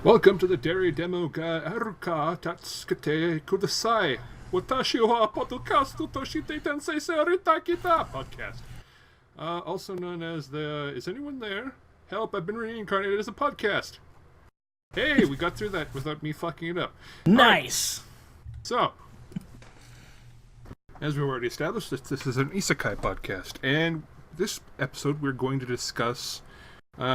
Welcome to the Dairy Demo ga Aruka Tatskate Kudasai. Watashi wa podcastu toshite tensei seorita kita podcast. Also known as the Is Anyone There? Help, I've been reincarnated as a podcast. Hey, we got through that without me fucking it up. Nice. Right. So, as we've already established, this is an isekai podcast. And this episode we're going to discuss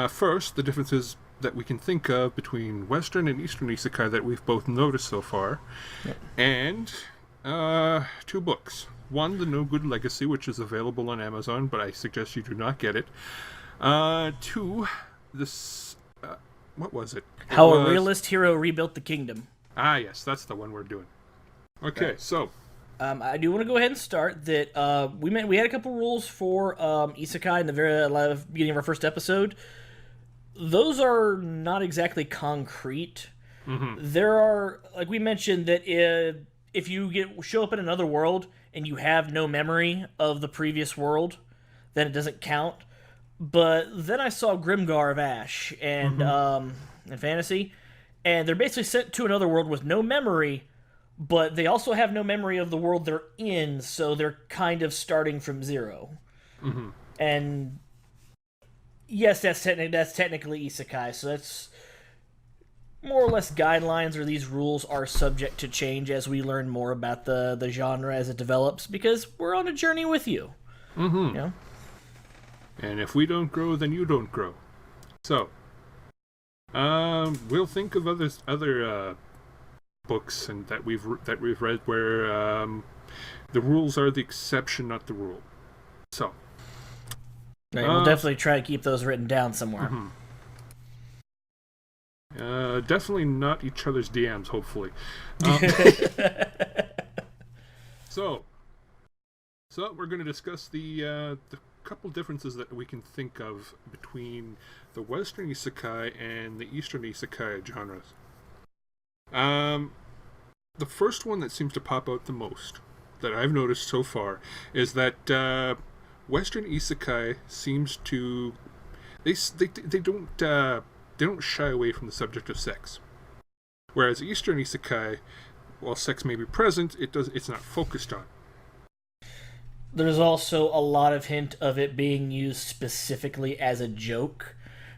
first the differences that we can think of between Western and Eastern isekai that we've both noticed so far, and two books. One, the Nogud Legacy, which is available on Amazon, but I suggest you do not get it. Two, this, what was it? How a realist hero rebuilt the kingdom. Ah, yes, that's the one we're doing. Okay, so I do want to go ahead and start that we had a couple rules for isekai in the very beginning of our first episode. Those are not exactly concrete. Mm-hmm. There are, like we mentioned, that if you show up in another world and you have no memory of the previous world, then it doesn't count. But then I saw Grimgar of Ash and Fantasy, and they're basically sent to another world with no memory, but they also have no memory of the world they're in, so they're kind of starting from zero. Mm-hmm. And yes, that's technically isekai, so that's more or less guidelines, or these rules are subject to change as we learn more about the genre as it develops, because we're on a journey with you. Mm-hmm. You know? And if we don't grow, then you don't grow. So, we'll think of other books and that we've read where the rules are the exception, not the rule. So, right, we'll definitely try to keep those written down somewhere. Definitely not each other's DMs, hopefully. So we're going to discuss the couple differences that we can think of between the Western isekai and the Eastern isekai genres. The first one that seems to pop out the most that I've noticed so far is that Western isekai seems to they don't shy away from the subject of sex, whereas Eastern isekai, while sex may be present, it's not focused on. There's also a lot of hint of it being used specifically as a joke,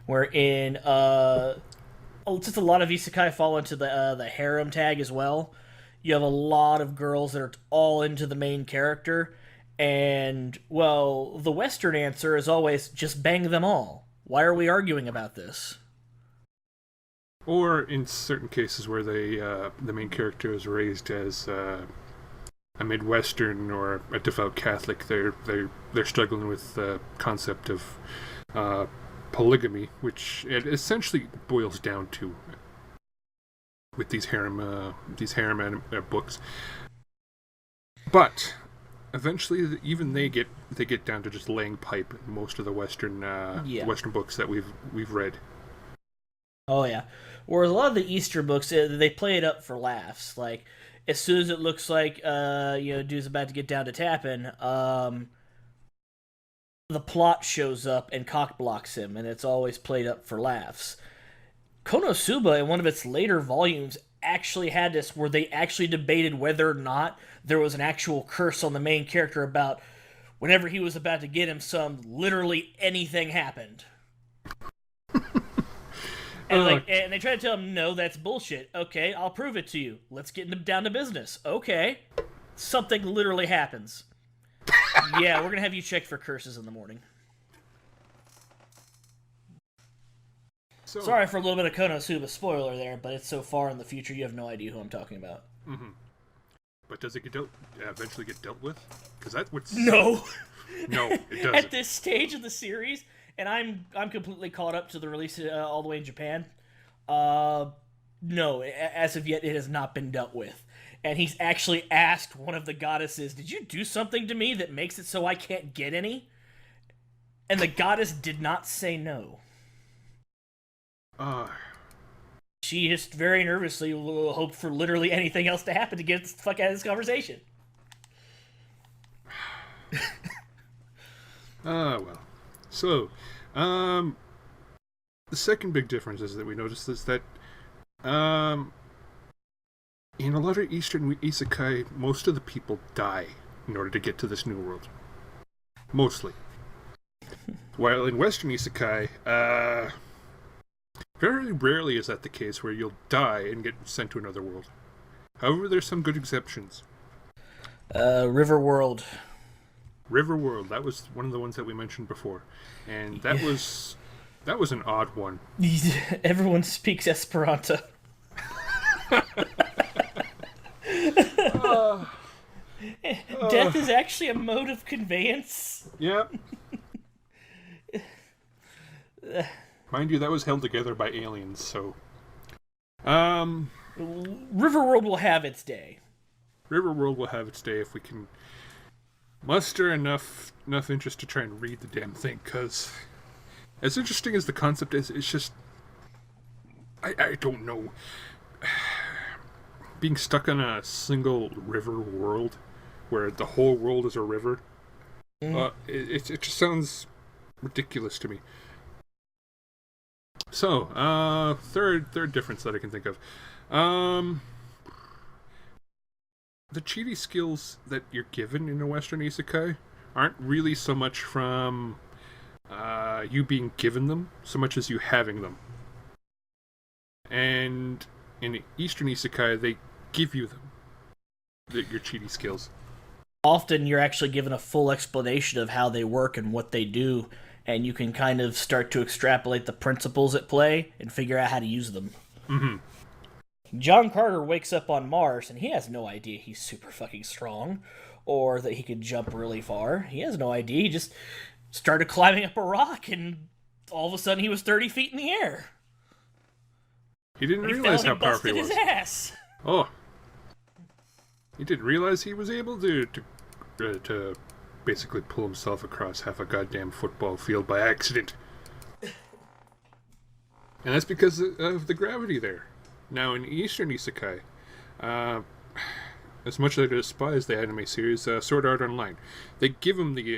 wherein just a lot of isekai fall into the harem tag as well. You have a lot of girls that are all into the main character, and, well, the Western answer is always, just bang them all. Why are we arguing about this? Or in certain cases where the main character is raised as a Midwestern or a devout Catholic, they're struggling with the concept of polygamy, which it essentially boils down to with these harem books. But eventually, even they get down to just laying pipe in most of the Western books that we've read. Oh yeah. Whereas a lot of the Easter books, they play it up for laughs. Like, as soon as it looks like dude's about to get down to tapping, the plot shows up and cock blocks him, and it's always played up for laughs. Konosuba, in one of its later volumes, actually had this where they actually debated whether or not there was an actual curse on the main character about whenever he was about to get him some, literally anything happened. And and they try to tell him, no, that's bullshit. Okay, I'll prove it to you. Let's get down to business. Okay. Something literally happens. Yeah, we're gonna have you check for curses in the morning. Sorry for a little bit of Konosuba spoiler there, but it's so far in the future you have no idea who I'm talking about. Mm-hmm. But does it eventually get dealt with? Because that would... No! No, it doesn't. At this stage of the series, and I'm completely caught up to the release all the way in Japan, no, as of yet it has not been dealt with. And he's actually asked one of the goddesses, did you do something to me that makes it so I can't get any? And the goddess did not say no. She just very nervously hoped for literally anything else to happen to get the fuck out of this conversation. Well. So, the second big difference is that we noticed is that Um, in a lot of Eastern isekai, most of the people die in order to get to this new world. Mostly. While in Western isekai, very rarely is that the case where you'll die and get sent to another world. However, there's some good exceptions. River World. River World, that was one of the ones that we mentioned before. And that was an odd one. Everyone speaks Esperanto. Death is actually a mode of conveyance. Yep. Mind you, that was held together by aliens, so... Riverworld will have its day. Riverworld will have its day if we can muster enough interest to try and read the damn thing, because as interesting as the concept is, it's just... I don't know. Being stuck on a single river world, where the whole world is a river, it just sounds ridiculous to me. So, third difference that I can think of. The cheaty skills that you're given in a Western isekai aren't really so much from you being given them, so much as you having them. And in Eastern isekai, they give you them, your cheaty skills. Often you're actually given a full explanation of how they work and what they do, and you can kind of start to extrapolate the principles at play and figure out how to use them. Mm-hmm. John Carter wakes up on Mars, and he has no idea he's super fucking strong, or that he can jump really far. He has no idea. He just started climbing up a rock, and all of a sudden he was 30 feet in the air. He didn't realize how powerful he was. He busted his ass. Oh. He didn't realize he was able to basically pull himself across half a goddamn football field by accident. And that's because of the gravity there. Now, in Eastern isekai, as much as I despise the anime series, Sword Art Online, they give him they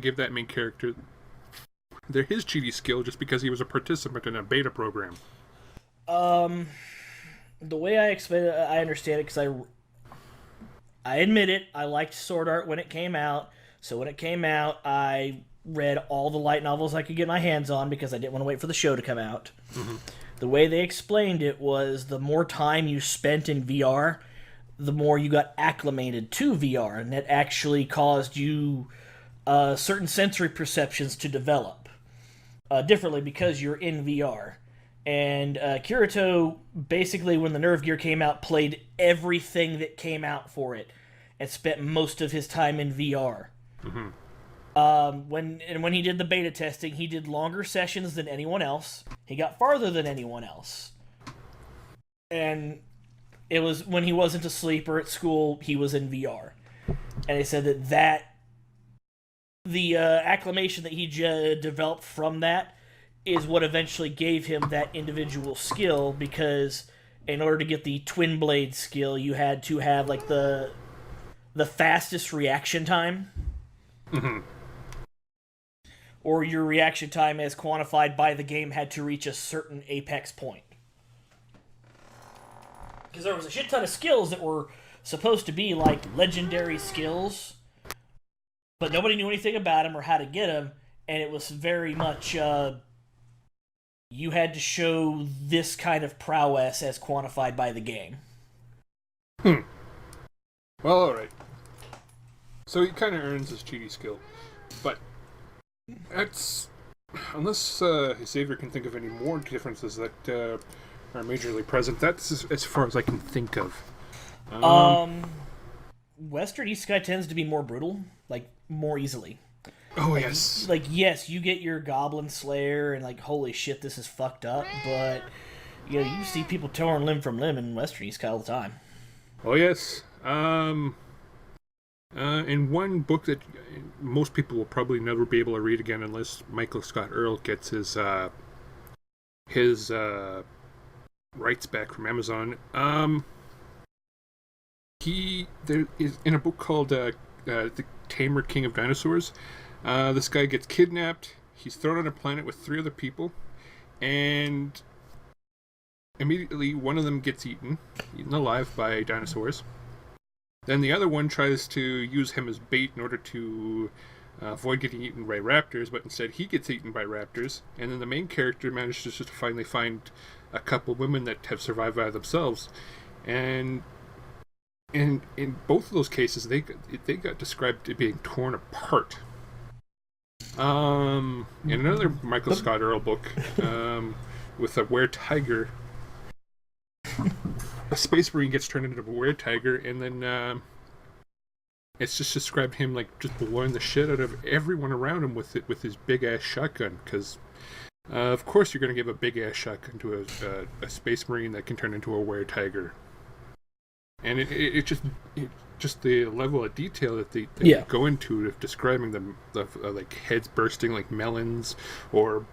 give that main character his cheaty skill just because he was a participant in a beta program. The way I explain it, I understand it because I admit it, I liked Sword Art when it came out. So when it came out, I read all the light novels I could get my hands on because I didn't want to wait for the show to come out. Mm-hmm. The way they explained it was the more time you spent in VR, the more you got acclimated to VR, and that actually caused you certain sensory perceptions to develop differently because you're in VR. And Kirito, basically, when the Nerve Gear came out, played everything that came out for it and spent most of his time in VR. Mm-hmm. When he did the beta testing, he did longer sessions than anyone else. He got farther than anyone else. And it was when he wasn't asleep or at school, he was in VR. And they said that the acclimation that he developed from that is what eventually gave him that individual skill, because in order to get the twin blade skill, you had to have like the fastest reaction time. Mm-hmm. Or your reaction time as quantified by the game had to reach a certain apex point. Because there was a shit ton of skills that were supposed to be like legendary skills, but nobody knew anything about them or how to get them, and it was very much you had to show this kind of prowess as quantified by the game. Well, alright. So he kind of earns his cheaty skill, but that's... Unless Xavier can think of any more differences that are majorly present, that's as far as I can think of. Western isekai tends to be more brutal, like, more easily. Oh, like, yes. Like, yes, you get your Goblin Slayer, and like, holy shit, this is fucked up, but you know, you see people torn limb from limb in Western isekai all the time. Oh, yes. In one book that most people will probably never be able to read again unless Michael Scott Earl gets his rights back from Amazon. There is in a book called The Tamer King of Dinosaurs. This guy gets kidnapped. He's thrown on a planet with 3 other people, and immediately one of them gets eaten alive by dinosaurs. Then the other one tries to use him as bait in order to avoid getting eaten by raptors, but instead he gets eaten by raptors. And then the main character manages to finally find a couple women that have survived by themselves. And in both of those cases, they got described as being torn apart. In another Michael Scott Earl book, with a were-tiger, a space marine gets turned into a were-tiger, and then it's just described him like just blowing the shit out of everyone around him with his big-ass shotgun, because of course you're going to give a big-ass shotgun to a space marine that can turn into a were-tiger. And it just the level of detail that they go into of describing them, like heads bursting like melons, or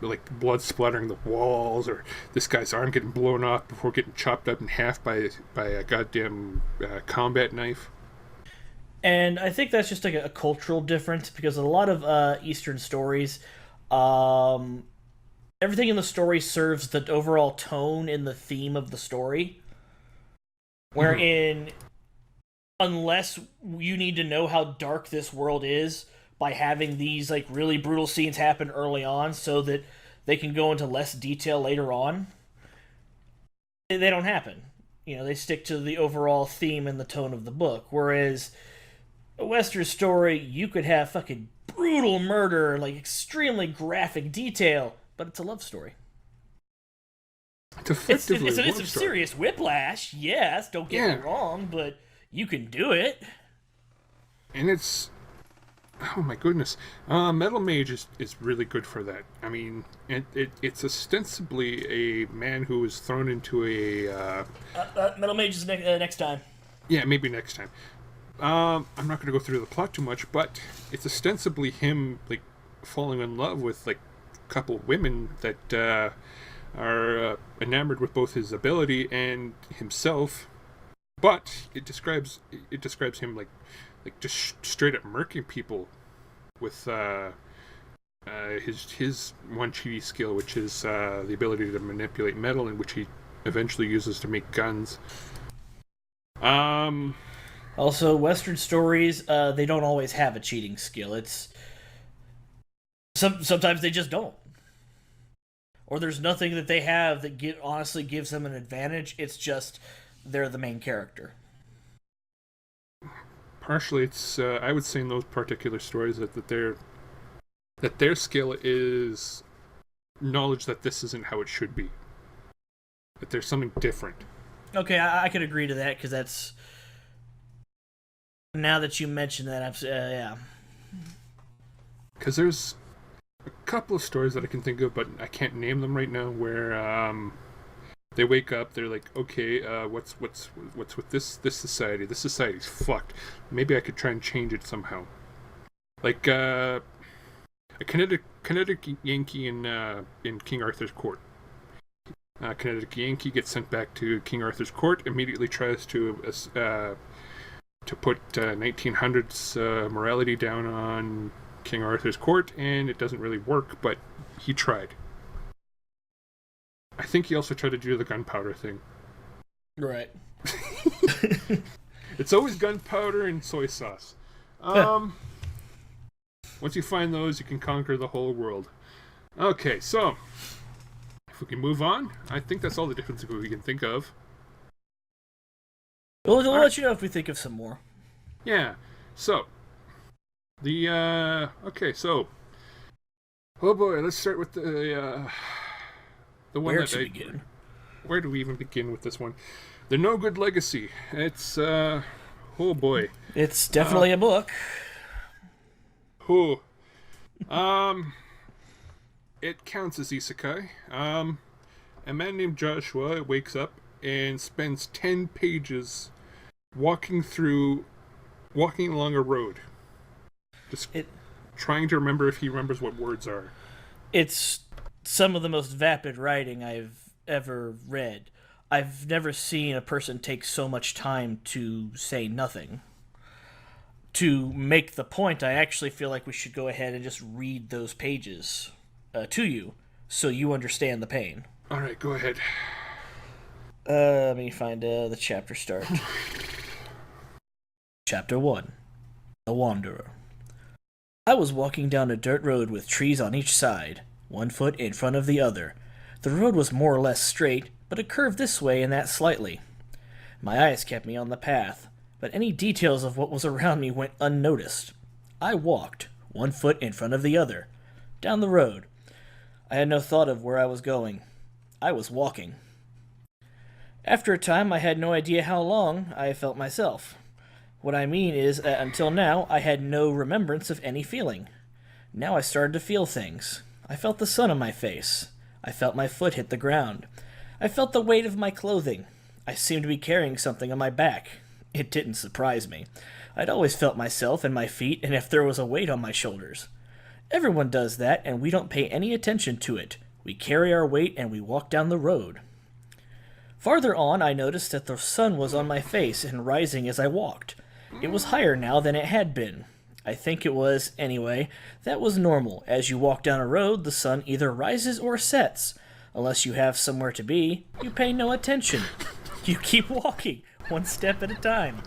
like blood splattering the walls, or this guy's arm getting blown off before getting chopped up in half by a goddamn combat knife. And I think that's just like a cultural difference, because a lot of Eastern stories, everything in the story serves the overall tone and the theme of the story. Wherein, unless you need to know how dark this world is by having these like really brutal scenes happen early on so that they can go into less detail later on, they don't happen. You know, they stick to the overall theme and the tone of the book. Whereas a Western story, you could have fucking brutal murder, like extremely graphic detail, but it's a love story. It's a serious whiplash, yes, don't get me wrong, but you can do it. And it's... Oh my goodness. Metal Mage is really good for that. I mean, it's ostensibly a man who is thrown into a... Metal Mage is next time. Yeah, maybe next time. I'm not going to go through the plot too much, but it's ostensibly him, like, falling in love with, like, a couple women that... are enamored with both his ability and himself, but it describes him like just straight up murking people with his one cheaty skill, which is the ability to manipulate metal, and which he eventually uses to make guns. Also, Western stories, they don't always have a cheating skill. It's sometimes they just don't. Or there's nothing that they have that honestly gives them an advantage. It's just they're the main character. Partially, it's I would say in those particular stories that their skill is knowledge that this isn't how it should be. That there's something different. Okay, I could agree to that, because that's... Now that you mention that, yeah. Because there's a couple of stories that I can think of, but I can't name them right now, where they wake up, they're like, okay, what's with this society? This society's fucked. Maybe I could try and change it somehow. Like a kinetic Yankee in King Arthur's court. Kinetic Yankee gets sent back to King Arthur's court, immediately tries to put 1900s morality down on King Arthur's court, and it doesn't really work, but he tried. I think he also tried to do the gunpowder thing. Right. It's always gunpowder and soy sauce. Once you find those, you can conquer the whole world. Okay, so if we can move on, I think that's all the differences we can think of. We'll let you know if we think of some more. Yeah. So okay, so oh boy, let's start with the one begin? Where do we even begin with this one? The Nogud Legacy. It's oh boy. It's definitely a book. Who? It counts as isekai. A man named Joshua wakes up and spends 10 pages walking along a road. Just trying to remember if he remembers what words are. It's some of the most vapid writing I've ever read. I've never seen a person take so much time to say nothing. To make the point, I actually feel like we should go ahead and just read those pages to you, so you understand the pain. All right, go ahead. Let me find the chapter start. Chapter 1. The Wanderer. I was walking down a dirt road with trees on each side, 1 foot in front of the other. The road was more or less straight, but it curved this way and that slightly. My eyes kept me on the path, but any details of what was around me went unnoticed. I walked, 1 foot in front of the other, down the road. I had no thought of where I was going. I was walking. After a time, I had no idea how long I felt myself. What I mean is that until now, I had no remembrance of any feeling. Now I started to feel things. I felt the sun on my face. I felt my foot hit the ground. I felt the weight of my clothing. I seemed to be carrying something on my back. It didn't surprise me. I'd always felt myself and my feet, and if there was a weight on my shoulders. Everyone does that, and we don't pay any attention to it. We carry our weight and we walk down the road. Farther on, I noticed that the sun was on my face and rising as I walked. It was higher now than it had been. I think it was, anyway. That was normal. As you walk down a road, the sun either rises or sets. Unless you have somewhere to be, you pay no attention. You keep walking, 1 step at a time.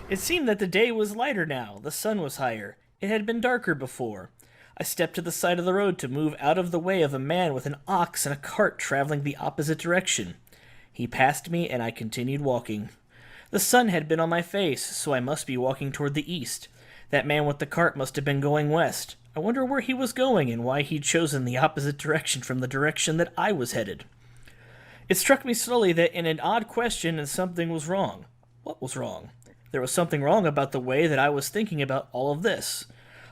It seemed that the day was lighter now. The sun was higher. It had been darker before. I stepped to the side of the road to move out of the way of a man with an ox and a cart traveling the opposite direction. He passed me, and I continued walking. The sun had been on my face, so I must be walking toward the east. That man with the cart must have been going west. I wonder where he was going and why he'd chosen the opposite direction from the direction that I was headed. It struck me slowly that in an odd question and something was wrong. What was wrong? There was something wrong about the way that I was thinking about all of this.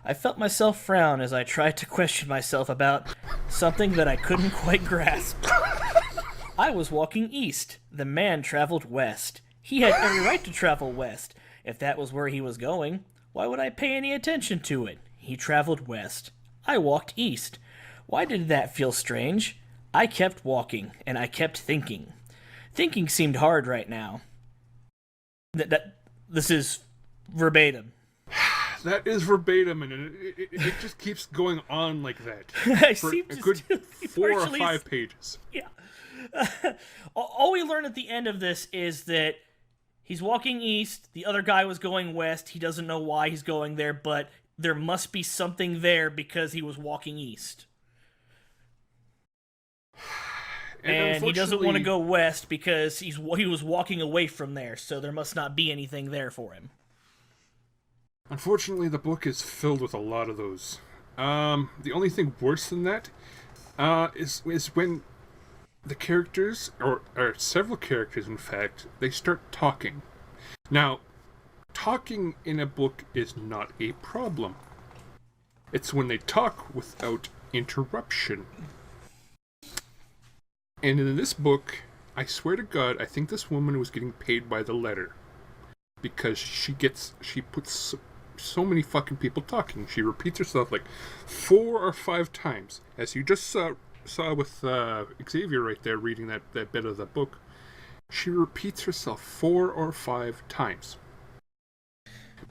I felt myself frown as I tried to question myself about something that I couldn't quite grasp. I was walking east. The man traveled west. He had every right to travel west. If that was where he was going, why would I pay any attention to it? He traveled west. I walked east. Why did that feel strange? I kept walking, and I kept thinking. Thinking seemed hard right now. This is verbatim. That is verbatim, and it just keeps going on like that I for seem a to good still be 4 or partially 5 pages. Yeah. All we learn at the end of this is that he's walking east, the other guy was going west, he doesn't know why he's going there, but there must be something there because he was walking east. And he doesn't want to go west because he was walking away from there, so there must not be anything there for him. Unfortunately, the book is filled with a lot of those. The only thing worse than that is when the characters, or several characters in fact, they start talking. Now, talking in a book is not a problem. It's when they talk without interruption. And in this book, I swear to God, I think this woman was getting paid by the letter. Because she puts so many fucking people talking. She repeats herself like 4 or 5 times. As you just saw with Xavier right there reading that bit of the book. She repeats herself 4 or 5 times.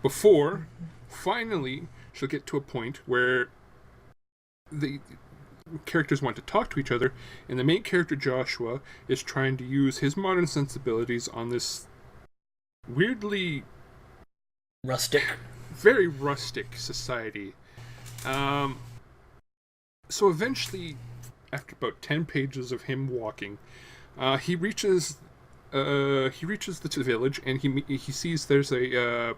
Before, finally, she'll get to a point where the characters want to talk to each other, and the main character, Joshua, is trying to use his modern sensibilities on this weirdly very rustic society. So eventually, after about 10 pages of him walking, he reaches the village, and he sees there's a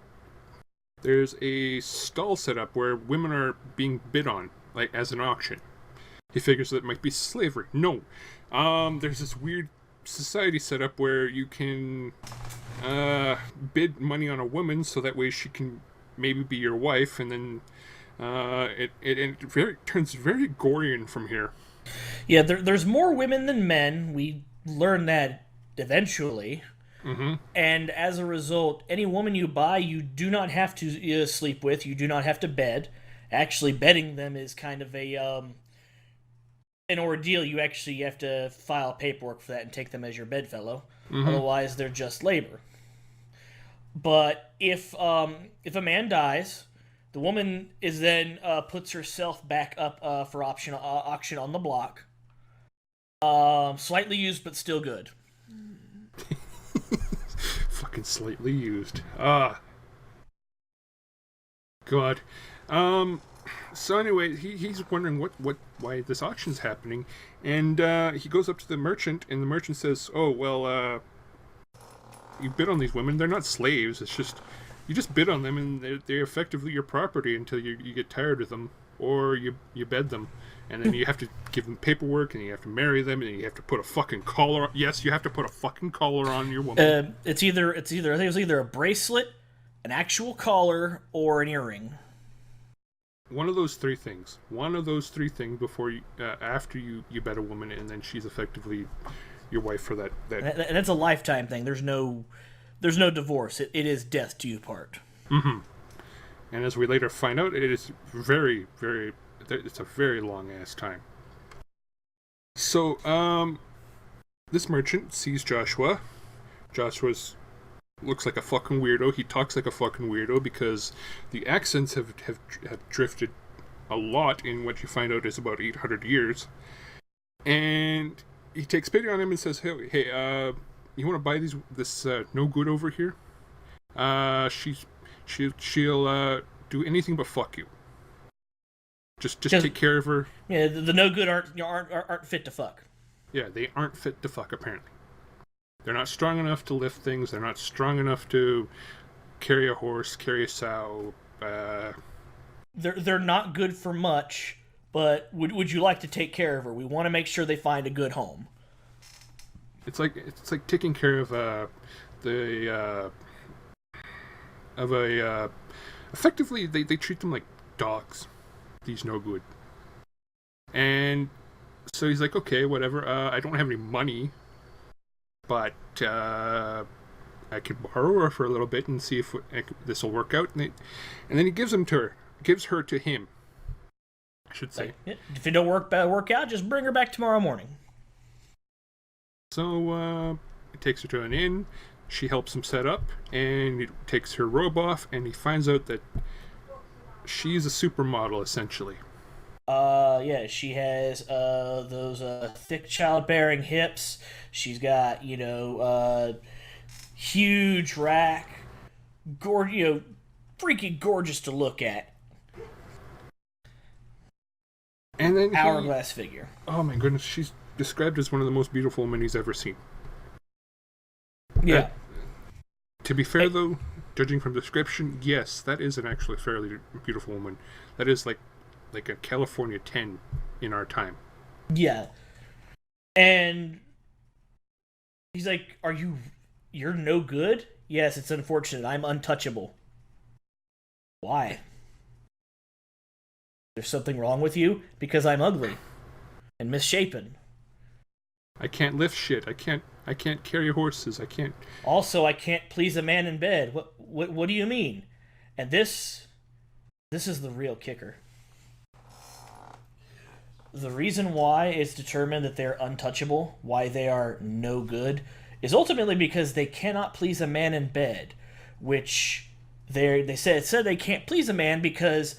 stall set up where women are being bid on, like as an auction. He figures that it might be slavery. No, there's this weird society set up where you can bid money on a woman, so that way she can maybe be your wife, and then it turns very Gorian from here. Yeah, there's more women than men. We learn that eventually. Mm-hmm. And as a result, any woman you buy, you do not have to sleep with. You do not have to bed. Actually, bedding them is kind of an ordeal. You actually have to file paperwork for that and take them as your bedfellow. Mm-hmm. Otherwise, they're just labor. But if a man dies, the woman is then puts herself back up for auction on the block. Slightly used, but still good. Fucking slightly used. Ah. God. So anyway, he's wondering why this auction's happening, and he goes up to the merchant, and the merchant says, "Oh well, you bid on these women. They're not slaves. It's just you just bid on them, and they're effectively your property until you get tired of them, or you bed them, and then you have to give them paperwork, and you have to marry them, and you have to put a fucking collar. Yes, you have to put a fucking collar on your woman. It's either I think it was either a bracelet, an actual collar, or an earring. One of those three things. One of those three things before you, after you bed a woman, and then she's effectively your wife for that. And that's a lifetime thing. There's no divorce. It is death do you part. Mm-hmm. And as we later find out, it is very, very. It's a very long ass time. So, this merchant sees Joshua. Joshua's looks like a fucking weirdo. He talks like a fucking weirdo because the accents have drifted a lot in what you find out is about 800 years. And he takes pity on him and says, hey, you want to buy this Nogud over here? She'll do anything but fuck you. Just take care of her. Yeah, the Nogud aren't fit to fuck. Yeah, they aren't fit to fuck, apparently. They're not strong enough to lift things. They're not strong enough to carry a horse, carry a sow. They're not good for much, but would you like to take care of her? We want to make sure they find a good home. It's like taking care of effectively they treat them like dogs. These Nogud. And so he's like, okay, whatever. I don't have any money. But I could borrow her for a little bit and see if this will work out. And then he gives her to him. I should say. If it don't work out, just bring her back tomorrow morning. So he takes her to an inn. She helps him set up, and he takes her robe off, and he finds out that she's a supermodel, essentially. Yeah, she has those thick childbearing hips. She's got huge rack, freaking gorgeous to look at. And then hourglass figure. Oh my goodness, she's described as one of the most beautiful women he's ever seen. Yeah. To be fair, though, judging from the description, yes, that is an actually fairly beautiful woman. That is like a California 10 in our time. Yeah. And he's like, you're no good? Yes, it's unfortunate. I'm untouchable. Why? There's something wrong with you? Because I'm ugly and misshapen. I can't lift shit. I can't carry horses. I can't. Also, I can't please a man in bed. What do you mean? And this is the real kicker. The reason why it's determined that they're untouchable, why they are no good, is ultimately because they cannot please a man in bed, which they said they can't please a man because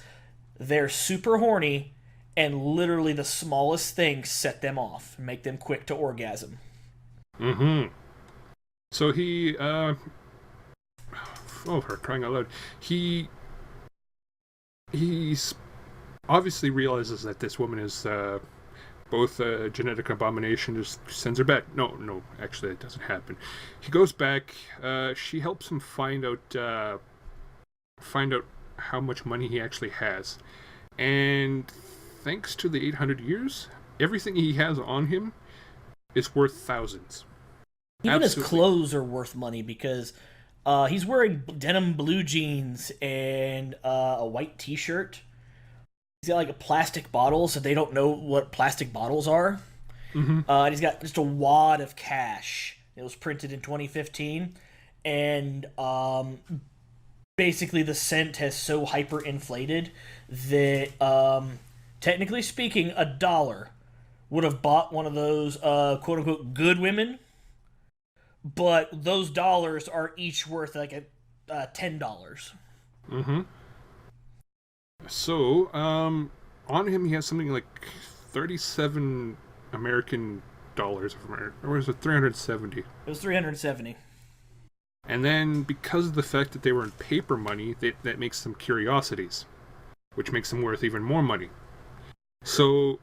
they're super horny and literally the smallest things set them off and make them quick to orgasm. Mm-hmm. So he, for crying out loud, he's obviously realizes that this woman is both a genetic abomination, just sends her back. No, actually that doesn't happen. He goes back, she helps him find out how much money he actually has. And thanks to the 800 years, everything he has on him is worth thousands. Even Absolutely. His clothes are worth money because he's wearing denim blue jeans and a white t-shirt. He's got like plastic bottles, so they don't know what plastic bottles are. Mm-hmm. And he's got just a wad of cash. It was printed in 2015. And basically the cent has so hyperinflated that, technically speaking, $1 would have bought one of those quote-unquote good women. But those dollars are each worth like $10. Mm-hmm. So, on him he has something like 37 American or was it 370? It was 370. And then, because of the fact that they were in paper money, that makes them curiosities, which makes them worth even more money. So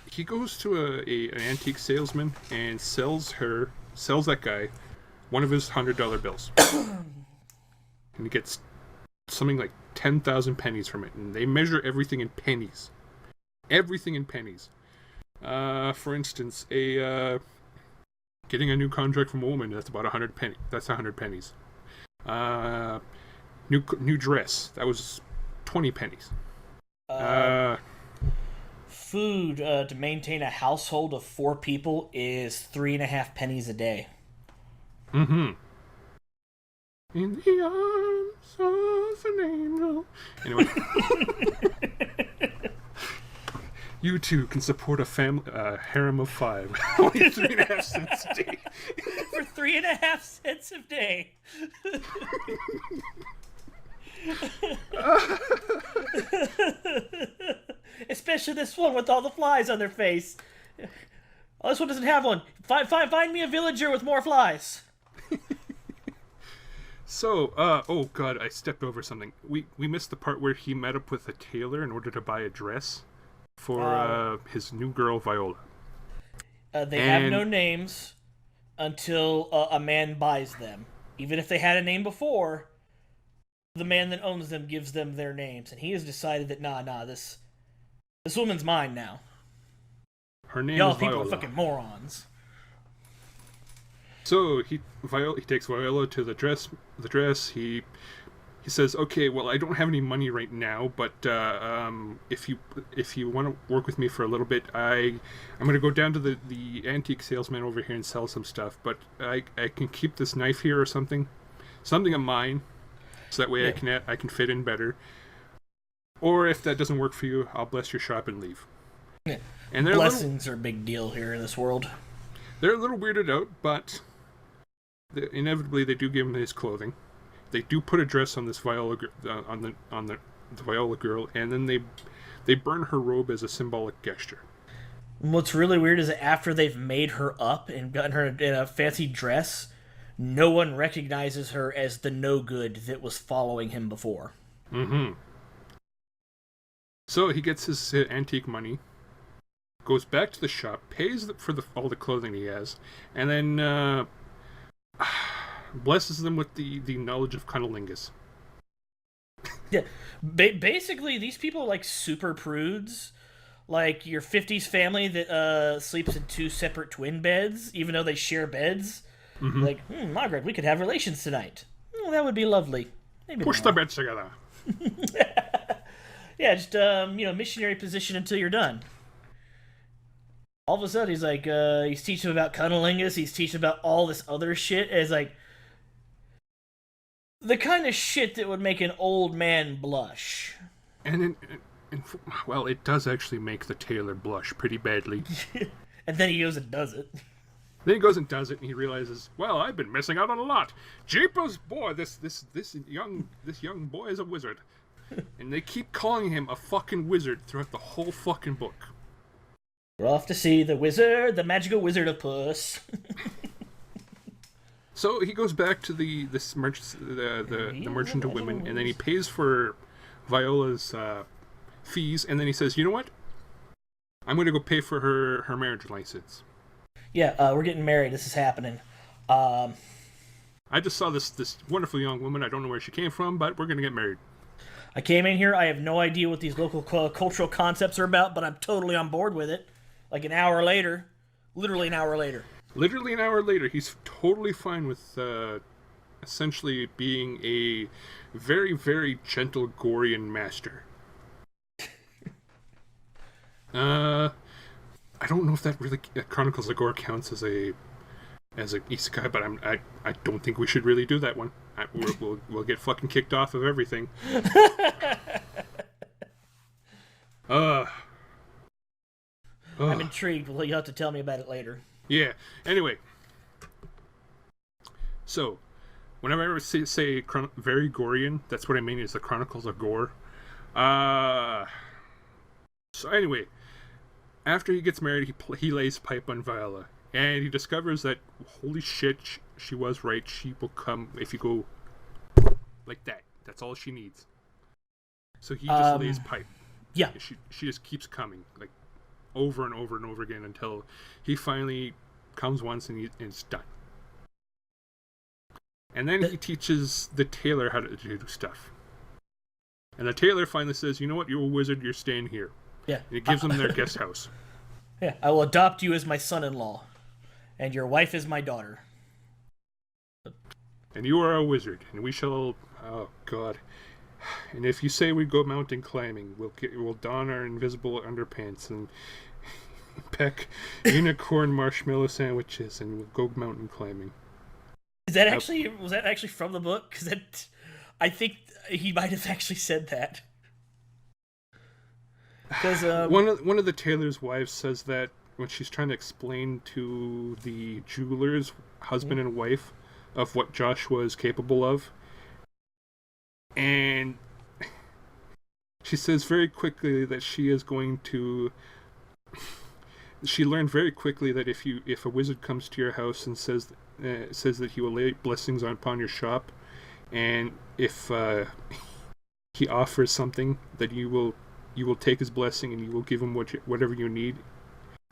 he goes to an antique salesman and sells that guy one of his $100 bills. And he gets something like 10,000 pennies from it. And they measure everything in pennies. Everything in pennies. For instance, getting a new contract from a woman, that's about 100 pennies. That's 100 pennies. New dress, that was 20 pennies. Food to maintain a household of 4 people is 3.5 pennies a day. Mm-hmm. In the arms of an angel. Anyway. You too can support a harem of 5. Only 3.5 cents a day. For 3.5 cents a day. Especially this one with all the flies on their face. Oh, this one doesn't have one. Find me a villager with more flies. So, oh god, I stepped over something. We missed the part where he met up with a tailor in order to buy a dress for his new girl, Viola. They have no names until a man buys them. Even if they had a name before, the man that owns them gives them their names. And he has decided that, nah, this woman's mine now. Her name Y'all is Viola. people are fucking morons. So he takes Viola to the dress. He says, "Okay, well, I don't have any money right now, but if you want to work with me for a little bit, I'm going to go down to the antique salesman over here and sell some stuff. But I can keep this knife here or something of mine, so that way I can fit in better. Or if that doesn't work for you, I'll bless your shop and leave." Yeah. And blessings are a big deal here in this world. They're a little weirded out, but inevitably they do give him his clothing. They do put a dress on this Viola on the Viola girl, and then they burn her robe as a symbolic gesture. What's really weird is that after they've made her up and gotten her in a fancy dress, no one recognizes her as the Nogud that was following him before. Mm-hmm. So he gets his antique money, goes back to the shop, pays for all the clothing he has, and then blesses them with the knowledge of cunnilingus. Yeah, basically these people are like super prudes, like your 50s family that sleeps in 2 separate twin beds, even though they share beds. Mm-hmm. Like, Margaret, we could have relations tonight. That would be lovely. Maybe push the beds together. Yeah, just missionary position until you're done. All of a sudden, he's like, he's teaching about cunnilingus, he's teaching about all this other shit, and it's like, the kind of shit that would make an old man blush. And well, it does actually make the tailor blush pretty badly. And then he goes and does it. Then he goes and does it, and he realizes, well, I've been missing out on a lot. Jeepers, boy, this young boy is a wizard. And they keep calling him a fucking wizard throughout the whole fucking book. We're off to see the wizard, the magical wizard of Puss. So he goes back to the merchant of women, and then he pays for Viola's fees, and then he says, you know what? I'm going to go pay for her marriage license. Yeah, we're getting married. This is happening. I just saw this wonderful young woman. I don't know where she came from, but we're going to get married. I came in here. I have no idea what these local cultural concepts are about, but I'm totally on board with it. Like an hour later. Literally an hour later. Literally an hour later, he's totally fine with essentially being a very, very gentle Gorian master. I don't know if that really Chronicles of Gore counts as a isekai, but I don't think we should really do that one. We'll get fucking kicked off of everything. I'm intrigued. Well, you'll have to tell me about it later. Yeah. Anyway. So, whenever I ever say very Gorian, that's what I mean is the Chronicles of Gore. So anyway, after he gets married, he lays pipe on Viola, and he discovers that holy shit, she was right. She will come if you go like that. That's all she needs. So he just lays pipe. Yeah. She just keeps coming like over and over and over again until he finally comes once and it's done. And then he teaches the tailor how to do stuff. And the tailor finally says, "You know what? You're a wizard. You're staying here." Yeah. And he gives them their guest house. Yeah. I will adopt you as my son-in-law, and your wife is my daughter. And you are a wizard, and we shall. Oh God. And if you say we go mountain climbing, we'll don our invisible underpants and peck unicorn marshmallow sandwiches, and we'll go mountain climbing. Was that actually from the book? Because I think he might have actually said that. Because one of the tailor's wives says that when she's trying to explain to the jeweler's husband and wife of what Joshua is capable of. And she says very quickly that she learned very quickly that if a wizard comes to your house and says that he will lay blessings upon your shop, and if he offers something, that you will take his blessing and you will give him whatever you need.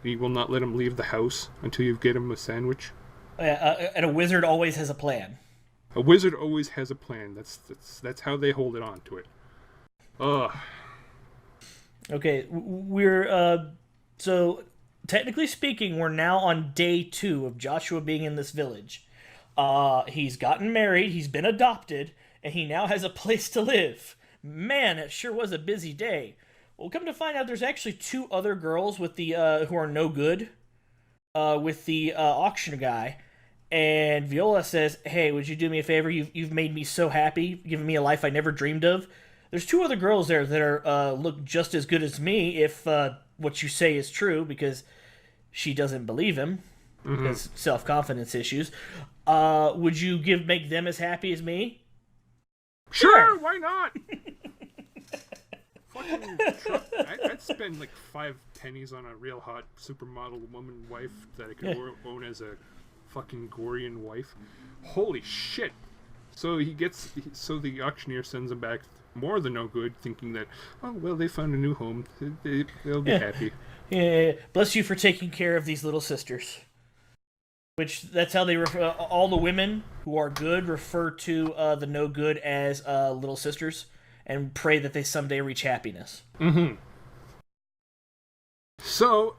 And you will not let him leave the house until you get him a sandwich. And a wizard always has a plan. A wizard always has a plan. That's how they hold it on to it. Ugh. Okay, we're so technically speaking, we're now on day 2 of Joshua being in this village. He's gotten married, he's been adopted, and he now has a place to live. Man, it sure was a busy day. Well, come to find out, there's actually 2 other girls with the who are no good, with the auction guy. And Viola says, "Hey, would you do me a favor? You've made me so happy, given me a life I never dreamed of. There's 2 other girls there that are look just as good as me, if what you say is true," because she doesn't believe him, because self-confidence issues. Would you make them as happy as me? Sure, why not? I'd spend like 5 pennies on a real hot supermodel woman wife that I could own as a fucking Gorian wife. Holy shit! So the auctioneer sends him back more than no good, thinking that, oh well, they found a new home. They'll be happy. Yeah, bless you for taking care of these little sisters. Which that's how they refer. All the women who are good refer to the no good as little sisters, and pray that they someday reach happiness. Mm-hmm. So,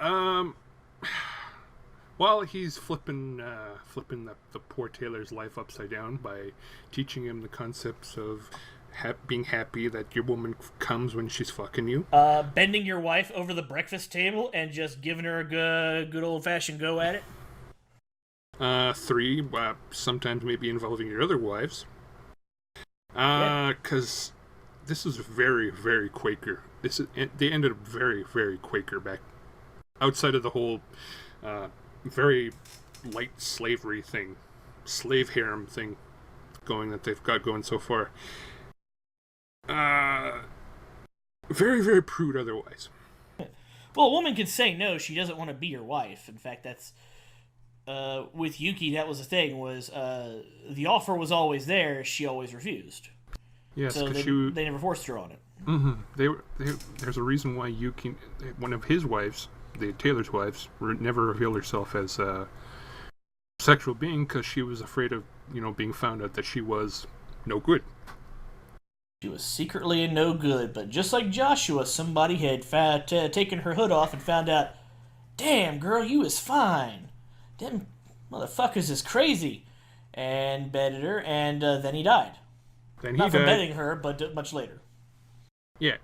while he's flipping the poor tailor's life upside down by teaching him the concepts of being happy that your woman comes when she's fucking you, bending your wife over the breakfast table and just giving her a good old-fashioned go at it. 3, sometimes maybe involving your other wives. Because this is very, very Quaker. They ended up very, very Quaker back outside of the whole very light slavery thing, slave harem thing that they've got going so far. Very, very prude otherwise. Well, a woman can say no, she doesn't want to be your wife. In fact, that's with Yuki, that was the thing, was the offer was always there, she always refused. Yes, so they never forced her on it. Mm-hmm. There's a reason why Yuki, one of his wives, the tailor's wives, never revealed herself as a sexual being, because she was afraid of, being found out that she was no good. She was secretly no good, but just like Joshua, somebody had taken her hood off and found out, damn, girl, you is fine. Them motherfuckers is crazy. And bedded her, and then he died. Not for bedding her, but much later. Yeah.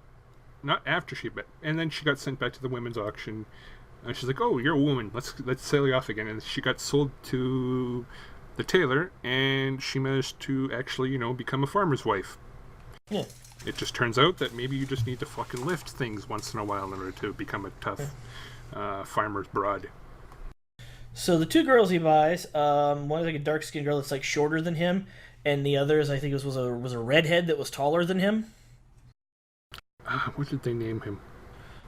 Not after she bet. And then she got sent back to the women's auction. And she's like, oh, you're a woman. Let's sell you off again. And she got sold to the tailor, and she managed to actually, become a farmer's wife. Yeah. It just turns out that maybe you just need to fucking lift things once in a while in order to become a tough farmer's broad. So the 2 girls he buys, one is like a dark-skinned girl that's like shorter than him, and the other is, I think, was a redhead that was taller than him. What did they name him?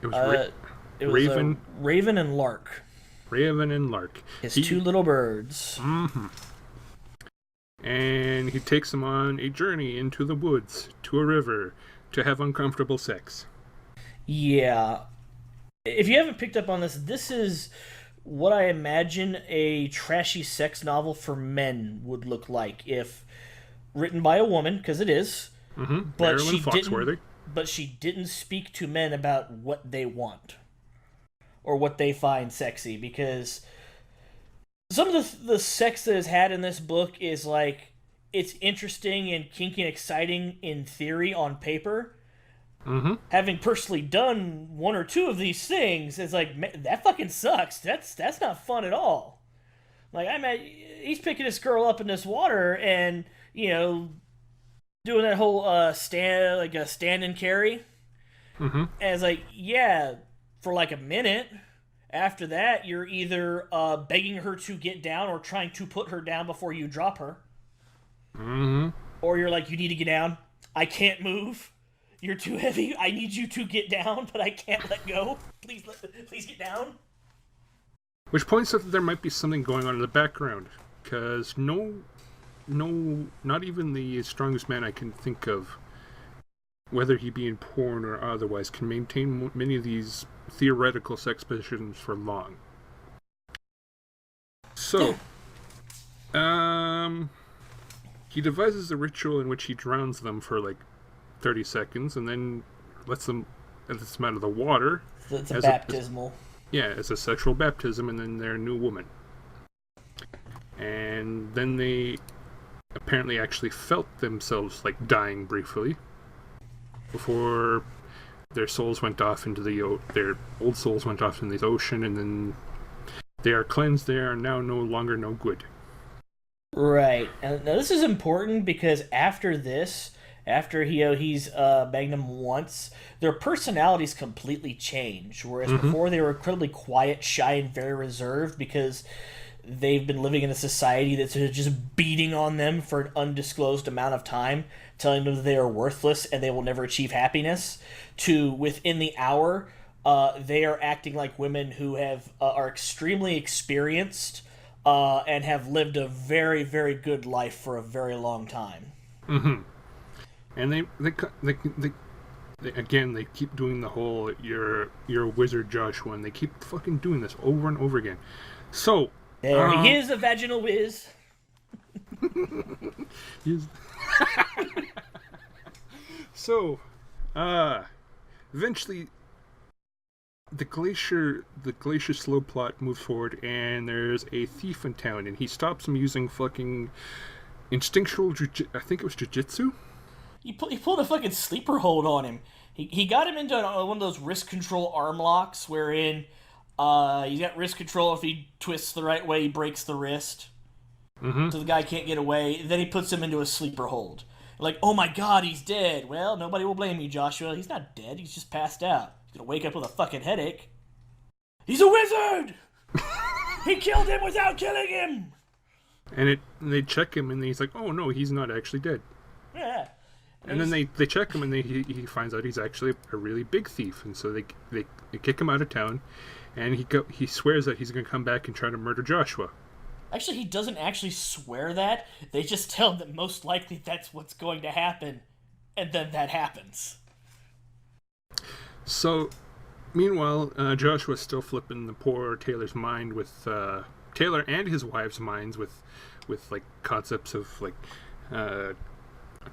It was It was Raven. Raven and Lark. Raven and Lark. His two little birds. Mm-hmm. And he takes them on a journey into the woods, to a river, to have uncomfortable sex. Yeah. If you haven't picked up on this, this is what I imagine a trashy sex novel for men would look like if written by a woman, because it is. Mm-hmm. But Marilyn Foxworthy. she didn't speak to men about what they want or what they find sexy, because some of the sex that is had in this book is like, it's interesting and kinky and exciting in theory on paper. Mm-hmm. Having personally done one or two of these things, it's like, man, that fucking sucks. That's not fun at all. Like, he's picking this girl up in this water and, doing that whole stand and carry. Mm-hmm. And it's like, yeah, for like a minute. After that, you're either begging her to get down or trying to put her down before you drop her. Mm-hmm. Or you're like, you need to get down. I can't move. You're too heavy. I need you to get down, but I can't let go. Please get down. Which points out that there might be something going on in the background, because not even the strongest man I can think of, whether he be in porn or otherwise, can maintain many of these theoretical sex positions for long. So, he devises a ritual in which he drowns them for like 30 seconds and then lets them out of the water. It's a baptismal. As a sexual baptism, and then they're a new woman. And then they apparently actually felt themselves like dying briefly before their souls went off into their old souls went off in the ocean, and then they are cleansed. They are now no longer no good. Right. And now this is important because after this, after he's begged them once, their personalities completely change. Whereas before they were incredibly quiet, shy, and very reserved because they've been living in a society that's just beating on them for an undisclosed amount of time, telling them that they are worthless and they will never achieve happiness, to within the hour, they are acting like women who are extremely experienced and have lived a very, very good life for a very long time. Mm-hmm. And they again, they keep doing the whole you're a wizard, Joshua, and they keep fucking doing this over and over again. So there he is, a vaginal whiz. So, eventually, the glacier slow plot moves forward, and there's a thief in town, and he stops him using fucking instinctual I think it was jujitsu. He pulled a fucking sleeper hold on him. He got him into one of those wrist control arm locks, wherein he's got wrist control. If he twists the right way, he breaks the wrist. Mm-hmm. So the guy can't get away. Then he puts him into a sleeper hold. Like, oh my god, he's dead. Well, nobody will blame you, Joshua. He's not dead. He's just passed out. He's gonna wake up with a fucking headache. He's a wizard! He killed him without killing him! And they check him, and he's like, oh no, he's not actually dead. Yeah. And then they check him, and he finds out he's actually a really big thief, and so they kick him out of town, and he swears that he's going to come back and try to murder Joshua. Actually, he doesn't actually swear that. They just tell him that most likely that's what's going to happen, and then that happens. So, meanwhile, Joshua's still flipping the poor Taylor's mind with Taylor and his wife's minds with like concepts of like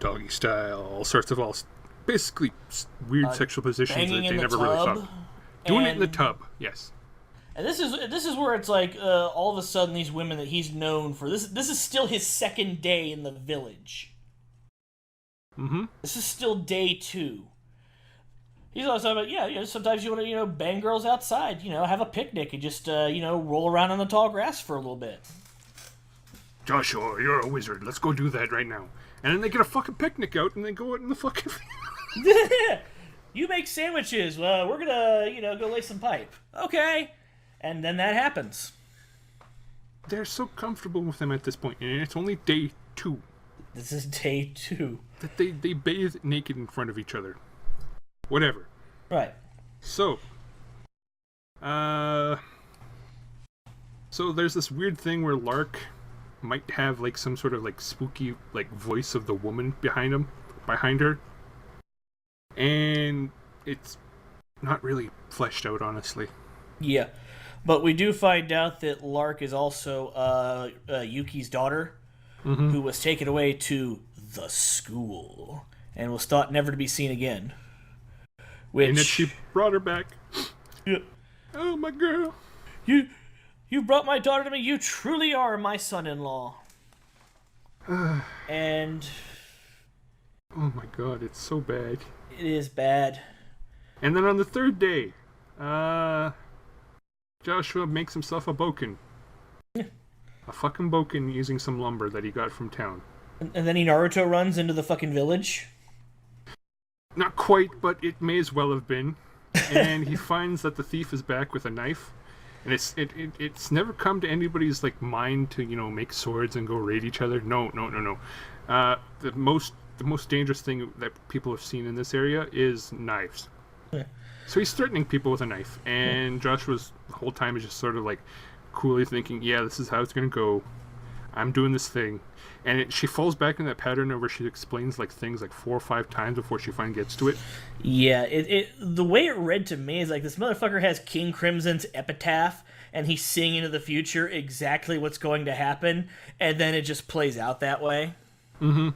doggy style, all sorts of basically weird sexual positions that they never really thought. Doing it in the tub, yes. And this is where it's like all of a sudden these women that he's known for, this is still his second day in the village. Mm-hmm. This is still day 2. He's always talking about, sometimes you want to, bang girls outside, have a picnic and just, roll around in the tall grass for a little bit. Joshua, you're a wizard. Let's go do that right now. And then they get a fucking picnic out and they go out in the fucking... You make sandwiches. We're gonna, go lay some pipe. Okay. And then that happens. They're so comfortable with him at this point, and it's only day 2. This is day 2. That they bathe naked in front of each other. Whatever. Right. So, Uh, so there's this weird thing where Lark might have like some sort of like spooky like voice of the woman behind her, and it's not really fleshed out, honestly. Yeah. But we do find out that Lark is also Yuki's daughter, Mm-hmm. who was taken away to the school and was thought never to be seen again. And then she Which brought her back. you Oh, my girl. you you brought my daughter to me. You truly are my son-in-law. And Oh my god, it's so bad. it is bad. And then on the third day, Joshua makes himself a boken. A fucking boken using some lumber that he got from town. And then he Naruto runs into the fucking village. Not quite, but it may as well have been. And he finds that the thief is back with a knife. And it's never come to anybody's like mind to, make swords and go raid each other. No. The most dangerous thing that people have seen in this area is knives. Yeah. So he's threatening people with a knife, and Joshua's the whole time is just sort of like coolly thinking, yeah, this is how it's gonna go. I'm doing this thing. And she falls back in that pattern where she explains like things like 4 or 5 times before she finally gets to it. Yeah, the way it read to me is like this motherfucker has King Crimson's epitaph, and he's seeing into the future exactly what's going to happen, and then it just plays out that way. Mm-hmm.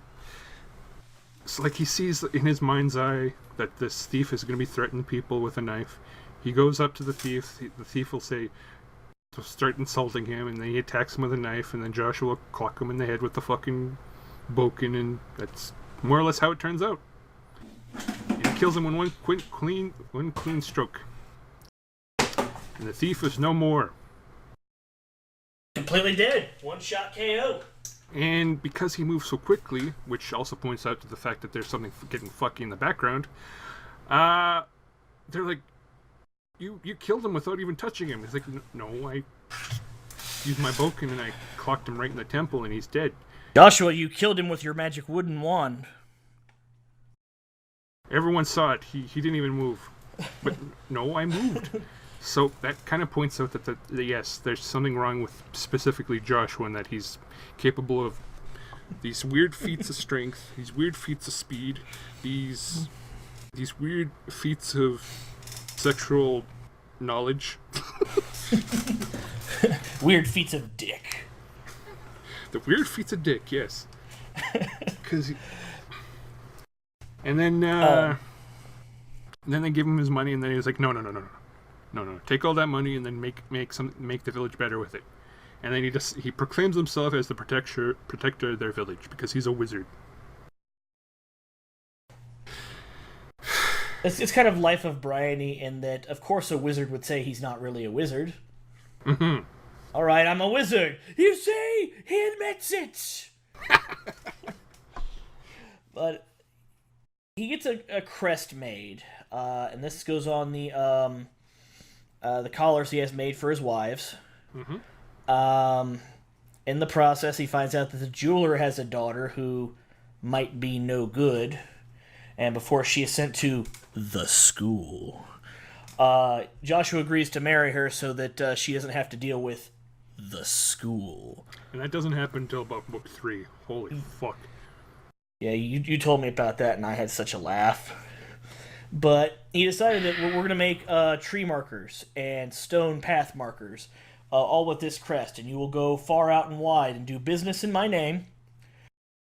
It's like he sees in his mind's eye that this thief is going to be threatening people with a knife. He goes up to the thief. The thief will start insulting him, and then he attacks him with a knife, and then Joshua will clock him in the head with the fucking boken, and that's more or less how it turns out. And he kills him in one clean stroke. And the thief is no more. Completely dead. One shot KO. And because he moves so quickly, which also points out to the fact that there's something getting fucky in the background, they're like, you killed him without even touching him. He's like, no, I used my boken and I clocked him right in the temple and he's dead. Joshua, you killed him with your magic wooden wand. Everyone saw it. He didn't even move. But no, I moved. So that kind of points out that yes, there's something wrong with specifically Joshua, and that he's capable of these weird feats of strength, these weird feats of speed, these weird feats of sexual knowledge. Weird feats of dick. The weird feats of dick, yes. And then they give him his money, and then he was like, no. Take all that money and then make the village better with it. And then he proclaims himself as the protector of their village because he's a wizard. It's kind of life of Bryony in that, of course, a wizard would say he's not really a wizard. Mm-hmm. All right, I'm a wizard. You see, he admits it. But he gets a crest made, and this goes on the collars he has made for his wives. Mm-hmm. In the process, he finds out that the jeweler has a daughter who might be no good, and before she is sent to the school, Joshua agrees to marry her so that she doesn't have to deal with the school. And that doesn't happen until about book 3. Holy fuck. Yeah, you told me about that, and I had such a laugh. But he decided that we're going to make tree markers and stone path markers, all with this crest, and you will go far out and wide and do business in my name,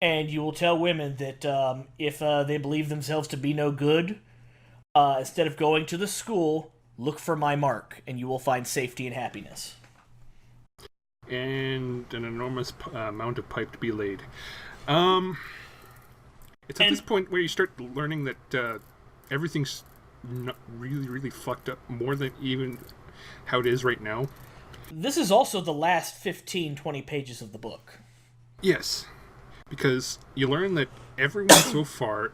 and you will tell women that if they believe themselves to be no good, instead of going to the school, look for my mark, and you will find safety and happiness. And an enormous amount of pipe to be laid. It's at this point where you start learning that everything's not really, really fucked up more than even how it is right now. This is also the last 15, 20 pages of the book. Yes, because you learn that everyone so far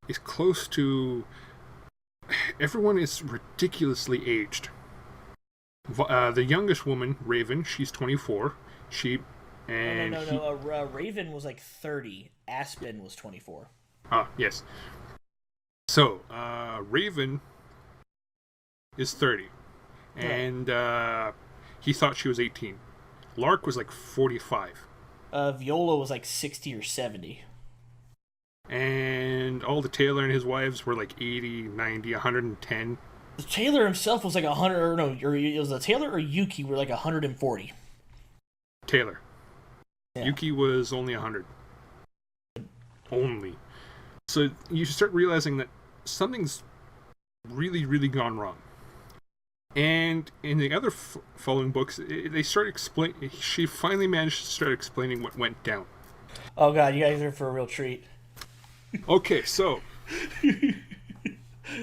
is close to... Everyone is ridiculously aged. The youngest woman, Raven, she's 24. No. Raven was like 30. Aspen was 24. Ah, yes. So, Raven is 30. and he thought she was 18. Lark was like 45. Viola was like 60 or 70. And all the Taylor and his wives were like 80, 90, 110. The Taylor himself was like 100, or no, or it was the Taylor or Yuki were like 140. Taylor. Yeah. Yuki was only 100. Only. So you start realizing that something's really, really gone wrong. And in the other following books, they start explaining. She finally managed to start explaining what went down. Oh god, you guys are for a real treat. Okay, so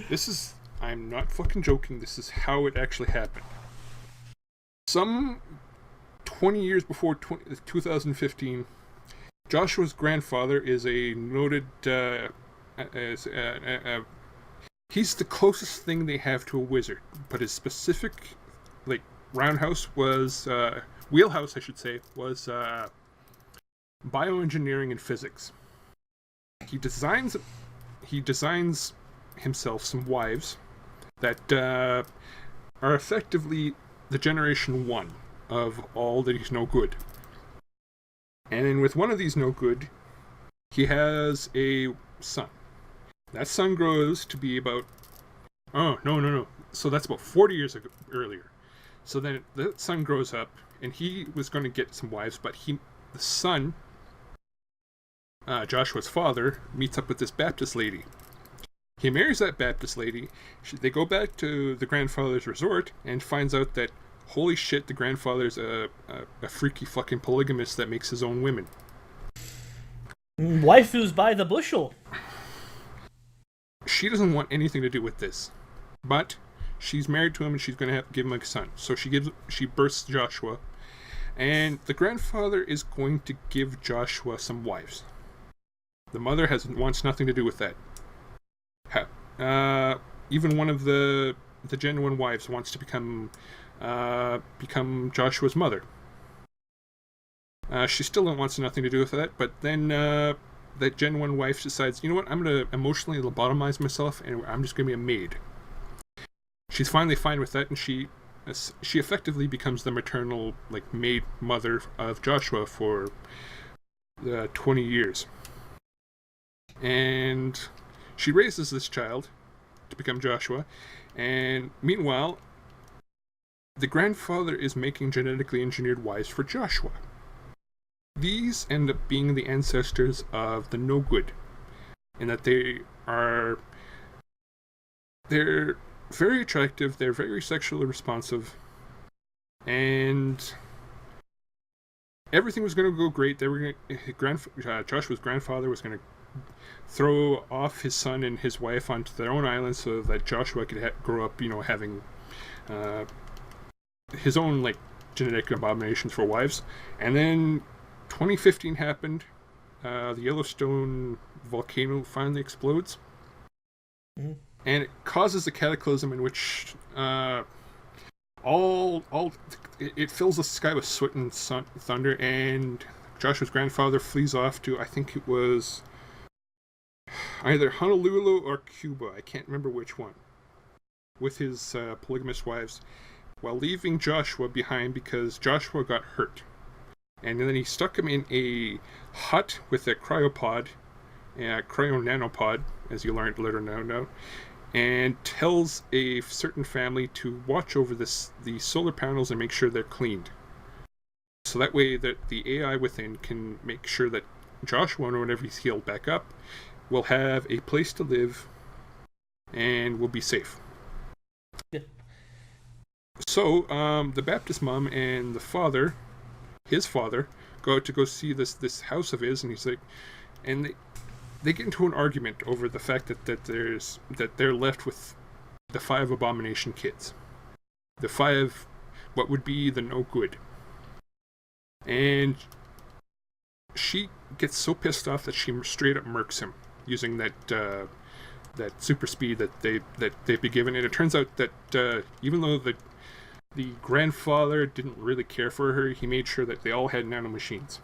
this is. I'm not fucking joking. This is how it actually happened. Some 20 years before 2015, Joshua's grandfather is a noted. He's the closest thing they have to a wizard, but his specific, like, wheelhouse, I should say, was bioengineering and physics. He designs himself some wives that are effectively the generation 1 of all that he's no good. And then with one of these no good, he has a son. That son grows to be about... Oh, no. So that's about 40 years earlier. So then the son grows up, and he was going to get some wives, but the son, Joshua's father, meets up with this Baptist lady. He marries that Baptist lady. They go back to the grandfather's resort and finds out that, holy shit, the grandfather's a freaky fucking polygamist that makes his own women. Waifus by the bushel. She doesn't want anything to do with this, but she's married to him and she's going to have to give him a son. So she births Joshua, and the grandfather is going to give Joshua some wives. The mother wants nothing to do with that. Even one of the genuine wives wants to become Joshua's mother. She still wants nothing to do with that, but then that genuine wife decides, you know what, I'm going to emotionally lobotomize myself, and I'm just going to be a maid. She's finally fine with that, and she effectively becomes the maternal, like, maid mother of Joshua for 20 years. And she raises this child to become Joshua, and meanwhile, the grandfather is making genetically engineered wives for Joshua. These end up being the ancestors of the Nogud, in that they're very attractive, they're very sexually responsive, and everything was going to go great. Joshua's grandfather was going to throw off his son and his wife onto their own island so that Joshua could grow up, having his own, like, genetic abominations for wives. And then 2015 happened. The Yellowstone volcano finally explodes. Mm-hmm. And it causes a cataclysm in which it fills the sky with soot and thunder, and Joshua's grandfather flees off to, I think it was either Honolulu or Cuba, I can't remember which one, with his polygamous wives, while leaving Joshua behind because Joshua got hurt. And then he stuck him in a hut with a cryopod, cryo-nanopod, as you learned later now, and tells a certain family to watch over the solar panels and make sure they're cleaned. So that way that the AI within can make sure that Joshua, whenever he's healed back up, will have a place to live and will be safe. Yeah. So, the Baptist mom and the father, his father, go out to go see this house of his, and he's like, and they get into an argument over the fact that they're left with the 5 abomination kids, the 5 what would be the no good, and she gets so pissed off that she straight up murks him using that super speed that they've been given. And it turns out that even though the grandfather didn't really care for her, he made sure that they all had nanomachines,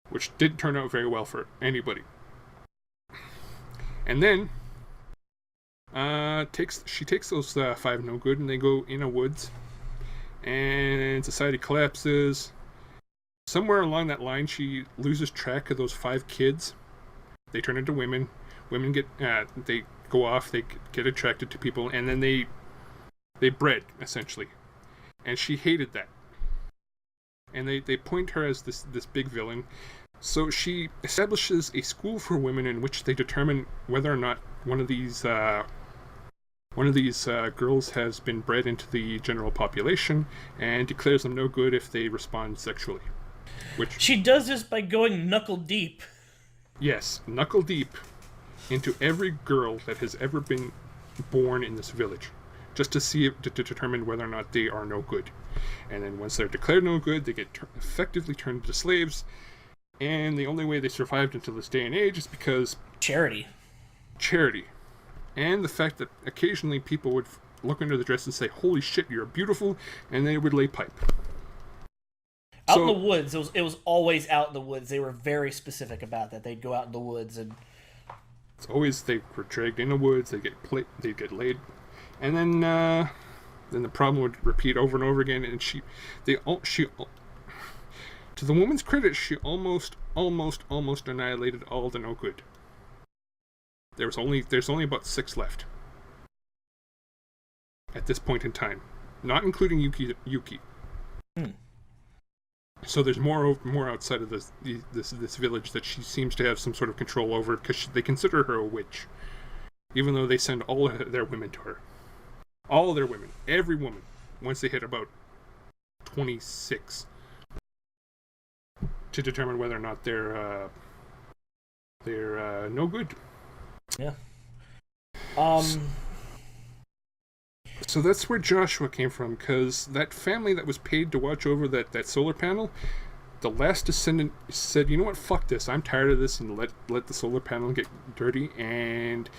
which didn't turn out very well for anybody. And then She takes those 5 no good, and they go in a woods, and society collapses. Somewhere along that line, she loses track of those 5 kids. They turn into women. Women get they go off. They get attracted to people, and then they bred essentially. And she hated that. And they point her as this big villain. So she establishes a school for women in which they determine whether or not one of these girls has been bred into the general population, and declares them no good if they respond sexually. Which she does this by going knuckle deep. Yes, knuckle deep into every girl that has ever been born in this village, just to see to determine whether or not they are no good. And then once they're declared no good, they get effectively turned into slaves. And the only way they survived until this day and age is because charity, and the fact that occasionally people would look under the dress and say, "Holy shit, you're beautiful," and they would lay pipe. Out in the woods, it was always out in the woods. They were very specific about that. They'd go out in the woods, and it's always they were dragged in the woods. They get laid, and then the problem would repeat over and over again. And she, to the woman's credit, she almost annihilated all the no good. There's only about 6 left at this point in time, not including Yuki. So there's more outside of this village that she seems to have some sort of control over, because they consider her a witch, even though they send all their women to her. All their women, every woman, once they hit about 26, to determine whether or not they're no good. Yeah. So that's where Joshua came from, because that family that was paid to watch over that solar panel, the last descendant said, "You know what? Fuck this. I'm tired of this," and let the solar panel get dirty, and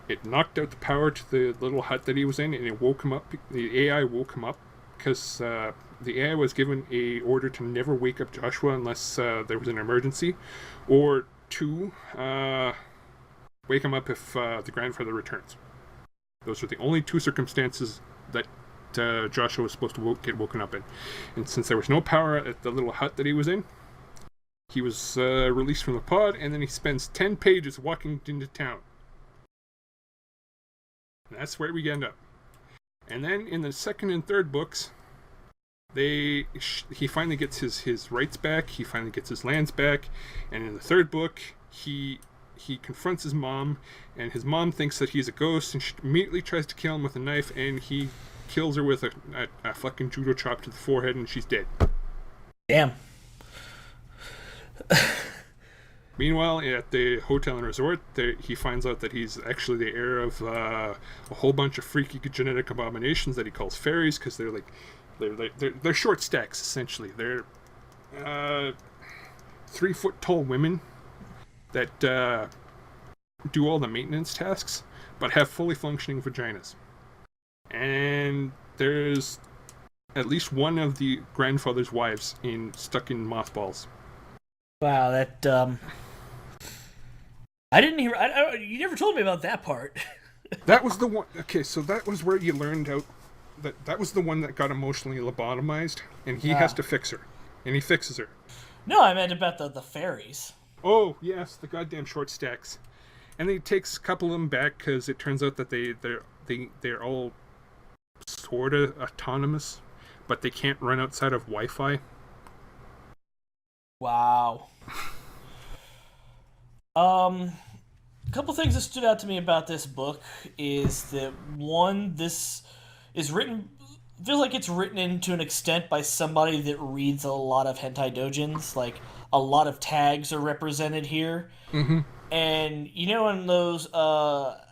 it knocked out the power to the little hut that he was in, and it woke him up. The AI woke him up, because the AI was given a order to never wake up Joshua unless there was an emergency, or 2, wake him up if the grandfather returns. Those are the only 2 circumstances that Joshua was supposed to get woken up in. And since there was no power at the little hut that he was in, he was released from the pod, and then he spends 10 pages walking into town. And that's where we end up. And then in the 2nd and 3rd books, he finally gets his rights back, he finally gets his lands back, and in the 3rd book, he confronts his mom, and his mom thinks that he's a ghost, and she immediately tries to kill him with a knife, and he kills her with a fucking judo chop to the forehead, and she's dead. Damn. Meanwhile, at the hotel and resort, he finds out that he's actually the heir of a whole bunch of freaky genetic abominations that he calls fairies, because they're short stacks, essentially. They're 3-foot tall women that do all the maintenance tasks, but have fully functioning vaginas. And there's at least one of the grandfather's wives stuck in mothballs. Wow, that I didn't hear. You never told me about that part. That was the one. Okay, so that was where you learned out that was the one that got emotionally lobotomized, and he has to fix her, and he fixes her. No, I meant about the fairies. Oh, yes, the goddamn short stacks. And he takes a couple of them back, because it turns out that they're all sort of autonomous, but they can't run outside of Wi-Fi. Wow. A couple things that stood out to me about this book is that, one, this is written... feels like it's written to an extent by somebody that reads a lot of hentai doujins. Like, a lot of tags are represented here. Mm-hmm. And, in those, at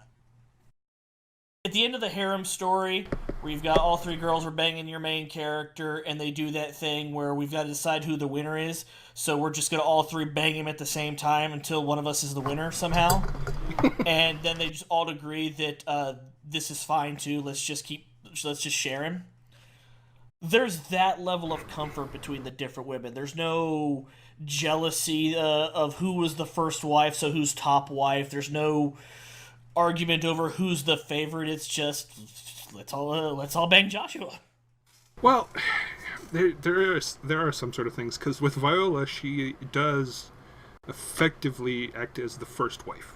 the end of the harem story, where you've got all 3 girls are banging your main character, and they do that thing where we've got to decide who the winner is, so we're just going to all 3 bang him at the same time until one of us is the winner somehow. And then they just all agree that this is fine too, let's just share him. There's that level of comfort between the different women. There's no jealousy of who was the first wife, so who's top wife. There's no argument over who's the favorite. It's just let's all bang Joshua. Well, there are some sort of things, because with Viola, she does effectively act as the first wife.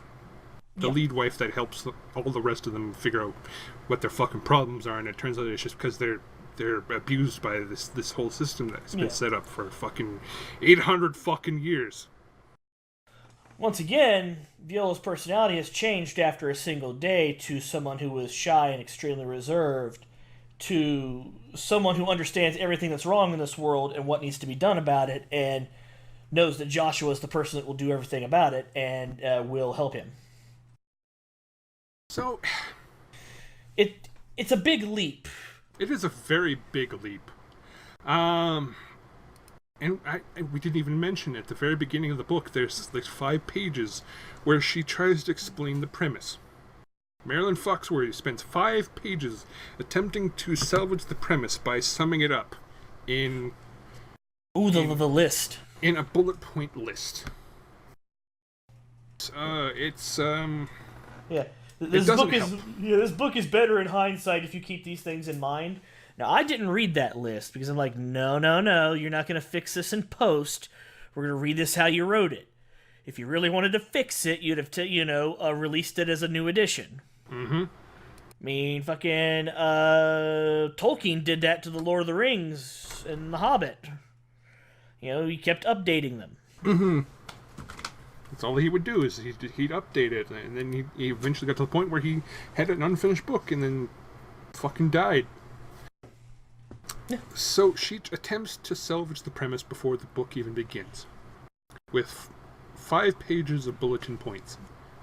The lead wife that helps all the rest of them figure out what their fucking problems are, and it turns out it's just because they're abused by this whole system that's been set up for fucking 800 fucking years. Once again, Viola's personality has changed after a single day to someone who was shy and extremely reserved to someone who understands everything that's wrong in this world and what needs to be done about it, and knows that Joshua is the person that will do everything about it and will help him. So, it's a big leap. It is a very big leap. And we didn't even mention at the very beginning of the book, there's 5 pages where she tries to explain the premise. Marilyn Foxworthy spends 5 pages attempting to salvage the premise by summing it up in... the list. In a bullet point list. Yeah. This book is better in hindsight if you keep these things in mind. Now, I didn't read that list because I'm like, no, you're not going to fix this in post. We're going to read this how you wrote it. If you really wanted to fix it, you'd have released it as a new edition. Mm-hmm. I mean, fucking Tolkien did that to the Lord of the Rings and The Hobbit. He kept updating them. Mm-hmm. That's all he would do, is he'd update it, and then he eventually got to the point where he had an unfinished book and then fucking died. Yeah. So she attempts to salvage the premise before the book even begins, with 5 pages of bulletin points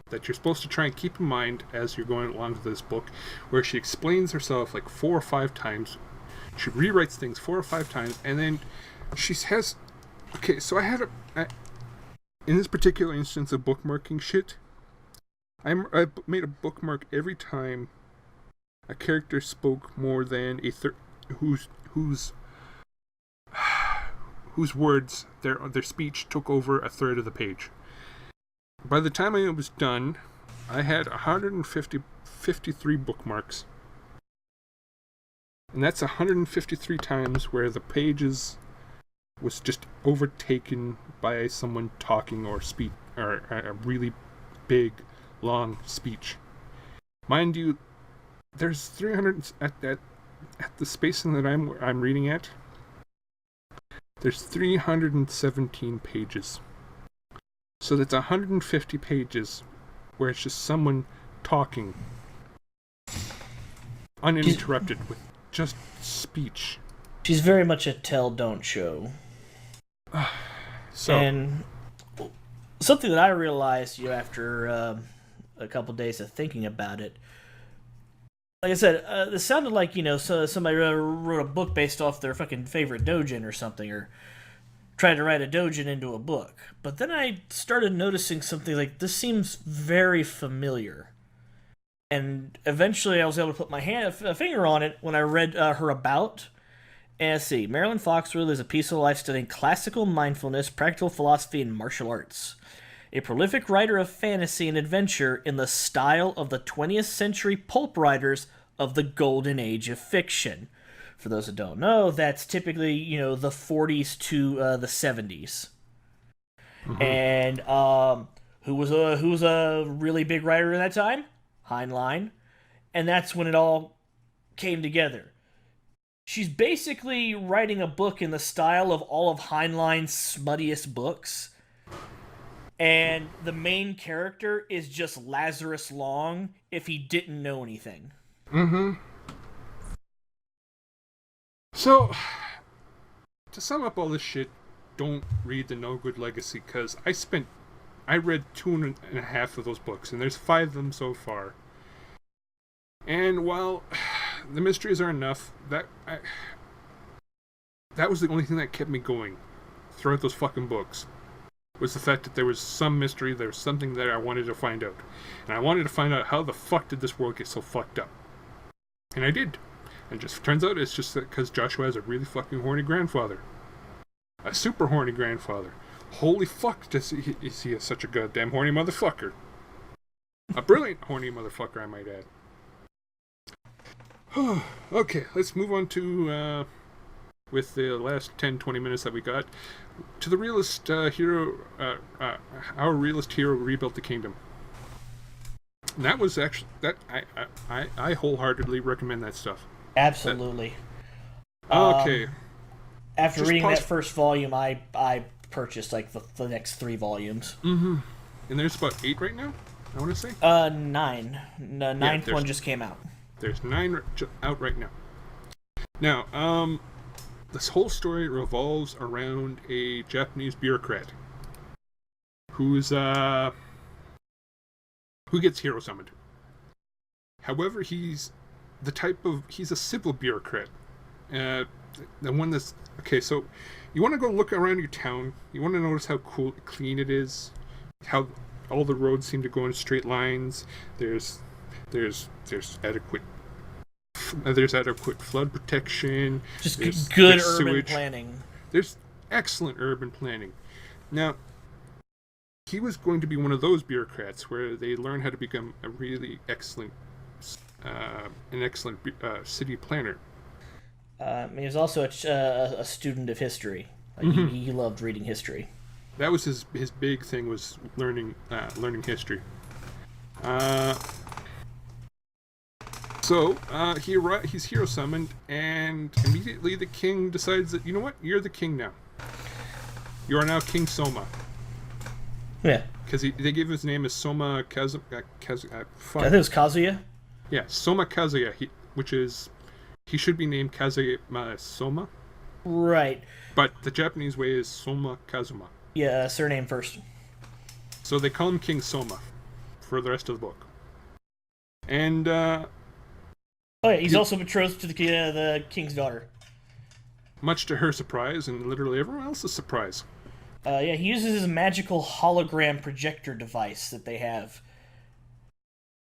that you're supposed to try and keep in mind as you're going along with this book, where she explains herself like 4 or 5 times. She rewrites things 4 or 5 times, and then she has... Okay, so in this particular instance of bookmarking shit, I made a bookmark every time a character spoke more than whose words, their speech took over a third of the page. By the time I was done, I had 153 bookmarks. And that's 153 times where the pages was just overtaken by someone talking or a really big, long speech. Mind you, there's 300 at the spacing that I'm reading at. There's 317 pages. So that's 150 pages where it's just someone talking uninterrupted with just speech. She's very much a tell don't show. And something that I realized after a couple days of thinking about it, like I said, this sounded like somebody wrote a book based off their fucking favorite doujin or something, or tried to write a doujin into a book. But then I started noticing something like, this seems very familiar. And eventually I was able to put my finger on it when I read her about. And let's see, Marilyn Foxworthy lives a peaceful life studying classical mindfulness, practical philosophy, and martial arts. A prolific writer of fantasy and adventure in the style of the 20th century pulp writers of the golden age of fiction. For those that don't know, that's typically, the 40s to the 70s. Mm-hmm. And who was a really big writer at that time? Heinlein. And that's when it all came together. She's basically writing a book in the style of all of Heinlein's smuttiest books. And the main character is just Lazarus Long if he didn't know anything. Mm-hmm. So, to sum up all this shit, don't read the Nogud Legacy, because I read 2.5 of those books, and there's 5 of them so far. And while the mysteries are enough, that was the only thing that kept me going throughout those fucking books, was the fact that there was some mystery, there was something that I wanted to find out. And I wanted to find out how the fuck did this world get so fucked up. And I did. And just turns out it's just because Joshua has a really fucking horny grandfather. A super horny grandfather. Holy fuck, is he such a goddamn horny motherfucker. A brilliant horny motherfucker, I might add. Okay, let's move on to, with the last 10-20 minutes that we got, to the realist hero, our realist hero rebuilt the kingdom. And that was actually, I wholeheartedly recommend that stuff. Absolutely. Okay. After Just reading pause. that first volume, I purchased like the next 3 volumes. Mm-hmm. And there's about 8 right now, I want to say. 9. The ninth there's- one just came out. There's 9 out right now. Now, this whole story revolves around a Japanese bureaucrat who gets hero summoned. However, he's a civil bureaucrat. The one that's okay. So, you want to go look around your town. You want to notice how clean it is, how all the roads seem to go in straight lines. There's adequate flood protection. Just there's good urban sewage. planning. There's excellent urban planning. Now, he was going to be one of those bureaucrats where they learn how to become a really excellent city planner. He was also a student of history. Like, he loved reading history. That was his big thing, was learning history. So he's hero summoned, and immediately the king decides that, you know what, you're the king now. You are now King Soma. Yeah. Because they gave his name as Soma I think it was Kazuya. Yeah, Soma Kazuya, he should be named Kazuma Soma. Right. But the Japanese way is Soma Kazuma. Yeah, surname first. So they call him King Soma for the rest of the book. And, he's also betrothed to the king's daughter. much to her surprise, and literally everyone else's surprise. He uses his magical hologram projector device that they have.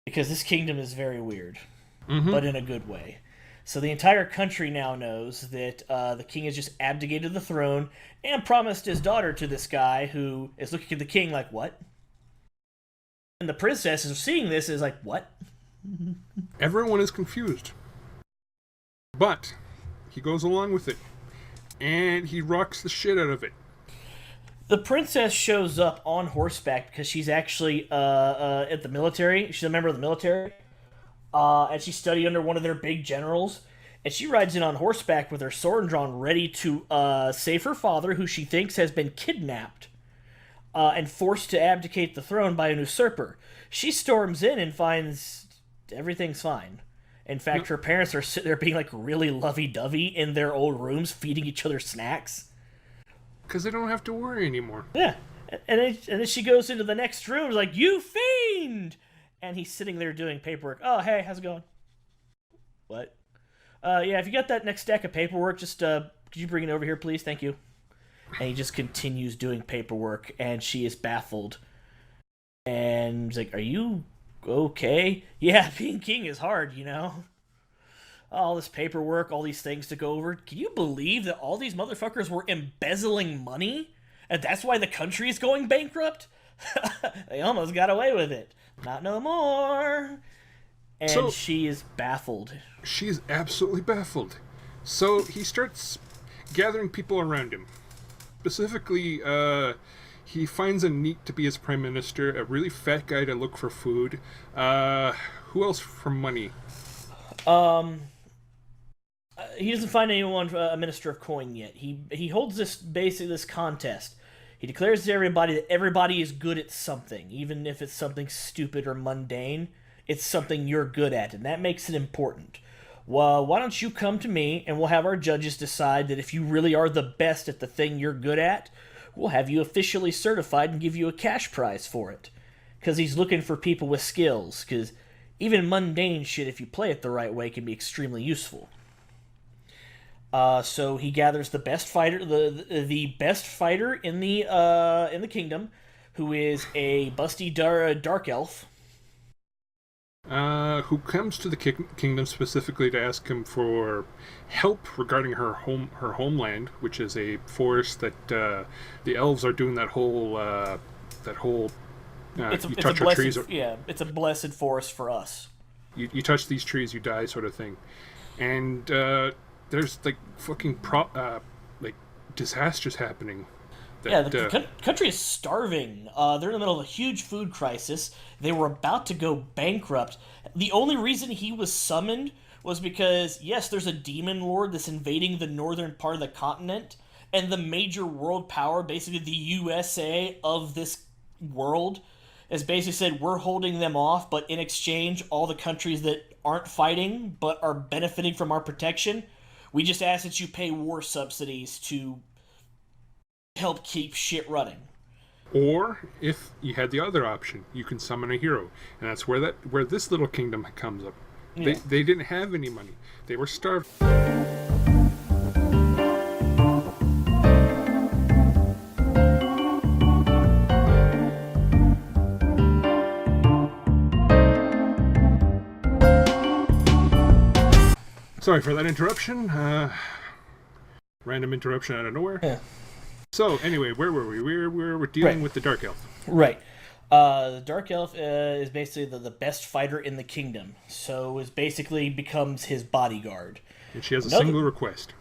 Because this kingdom is very weird. But in a good way. So the entire country now knows that the king has just abdicated the throne and promised his daughter to this guy who is looking at the king like, what? And the princess is seeing this is like, what? Everyone is confused. But he goes along with it. And he rocks the shit out of it. The princess shows up on horseback because she's actually at the military. She's a member of the military. And she studied under one of their big generals. And she rides in on horseback with her sword drawn, ready to save her father, who she thinks has been kidnapped and forced to abdicate the throne by an usurper. She storms in and finds everything's fine. In fact, her parents are sitting there being like really lovey-dovey in their old rooms, feeding each other snacks. Because they don't have to worry anymore. Yeah. And then she goes into the next room, like, you fiend! And he's sitting there doing paperwork. Oh, hey, how's it going? What? Yeah, if you got that next stack of paperwork, just, could you bring it over here, please? Thank you. And he just continues doing paperwork, and she is baffled. And he's like, are you okay? Yeah, being king is hard, you know? All this paperwork, all these things to go over. Can you believe that all these motherfuckers were embezzling money? And that's why the country is going bankrupt? They almost got away with it. Not no more. And so, she is baffled. She is absolutely baffled. So he starts gathering people around him. Specifically, he finds a neat to be his prime minister, a really fat guy to look for food. Who else for money? He doesn't find anyone a minister of coin yet. He holds this contest. He declares to everybody that everybody is good at something, even if it's something stupid or mundane. It's something you're good at, and that makes it important. Well, why don't you come to me, and we'll have our judges decide that if you really are the best at the thing you're good at, we'll have you officially certified and give you a cash prize for it. Because he's looking for people with skills, because even mundane shit, if you play it the right way, can be extremely useful. So he gathers the best fighter, the best fighter in the kingdom, who is a busty dark elf. Who comes to the kingdom specifically to ask him for help regarding her homeland, which is a forest that the elves are doing that whole You touch our trees. It's a blessed forest for us. You touch these trees, you die, sort of thing. And there's like fucking like disasters happening. The country is starving. They're in the middle of a huge food crisis. They were about to go bankrupt. The only reason he was summoned was because, yes, there's a demon lord that's invading the northern part of the continent, and the major world power, basically the USA of this world, has basically said, we're holding them off, but in exchange, all the countries that aren't fighting but are benefiting from our protection, we just ask that you pay war subsidies to help keep shit running. Or if you had the other option, you can summon a hero, and that's where this little kingdom comes up. Yeah. They didn't have any money. They were starved. Sorry for that interruption. Random interruption out of nowhere. Yeah. So, anyway, where were we? We're dealing with the Dark Elf. Right. The Dark Elf is basically the best fighter in the kingdom. So, it basically becomes his bodyguard. And she has a single request.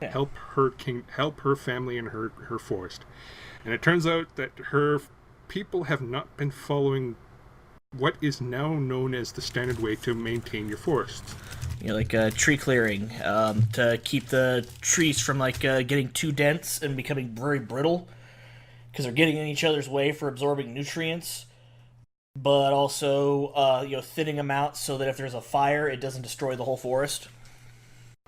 Yeah. Help her family and her forest. And it turns out that her people have not been following what is now known as the standard way to maintain your forests. Like tree clearing, to keep the trees from getting too dense and becoming very brittle, because they're getting in each other's way for absorbing nutrients. But also, thinning them out so that if there's a fire, it doesn't destroy the whole forest.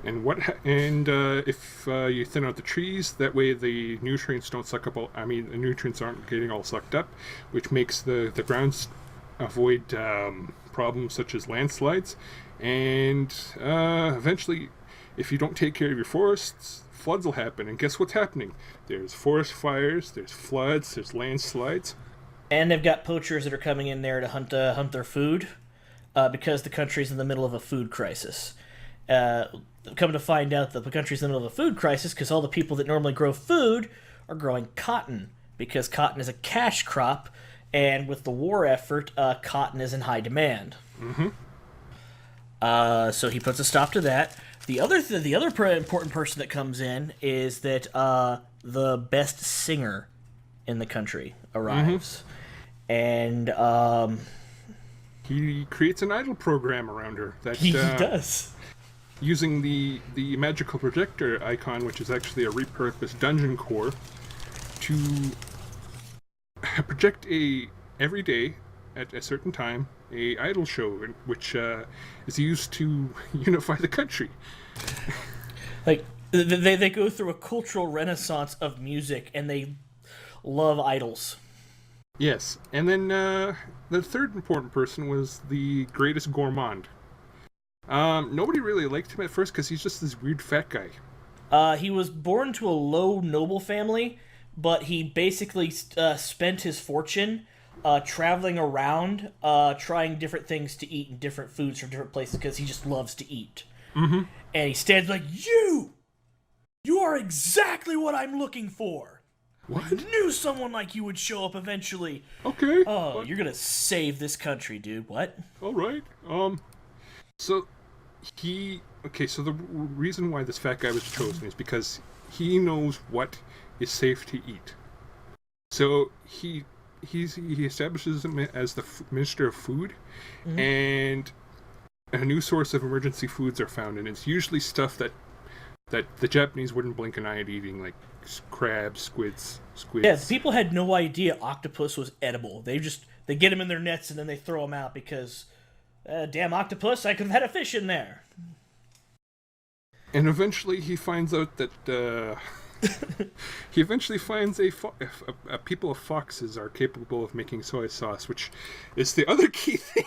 And if you thin out the trees, that way the nutrients don't suck up the nutrients aren't getting all sucked up, which makes the grounds avoid problems such as landslides. And eventually, if you don't take care of your forests, floods will happen. And guess what's happening? There's forest fires, there's floods, there's landslides. And they've got poachers that are coming in there to hunt their food, because the country's in the middle of a food crisis. Come to find out that the country's in the middle of a food crisis because all the people that normally grow food are growing cotton, because cotton is a cash crop, and with the war effort, cotton is in high demand. Mm-hmm. So he puts a stop to that. The other important person that comes in is that the best singer in the country arrives, and he creates an idol program around her. That he does, using the magical projector icon, which is actually a repurposed dungeon core, to project every day at a certain time a idol show, which is used to unify the country. Like they go through a cultural renaissance of music, and they love idols. Yes, and then the third important person was the greatest gourmand. Nobody really liked him at first because he's just this weird fat guy. He was born to a low noble family, but he basically spent his fortune traveling around, trying different things to eat and different foods from different places because he just loves to eat. Mm-hmm. And he stands like, You are exactly what I'm looking for. What? I knew someone like you would show up eventually. Okay. Oh, you're gonna save this country, dude. What? All right. So the reason why this fat guy was chosen is because he knows what is safe to eat. So he establishes him as the Minister of Food, mm-hmm. and a new source of emergency foods are found, and it's usually stuff that the Japanese wouldn't blink an eye at eating, like crabs, squids. Yeah, people had no idea octopus was edible. They get them in their nets and then they throw them out because, damn octopus, I could have had a fish in there. And eventually he finds out that he eventually finds a people of foxes are capable of making soy sauce, which is the other key thing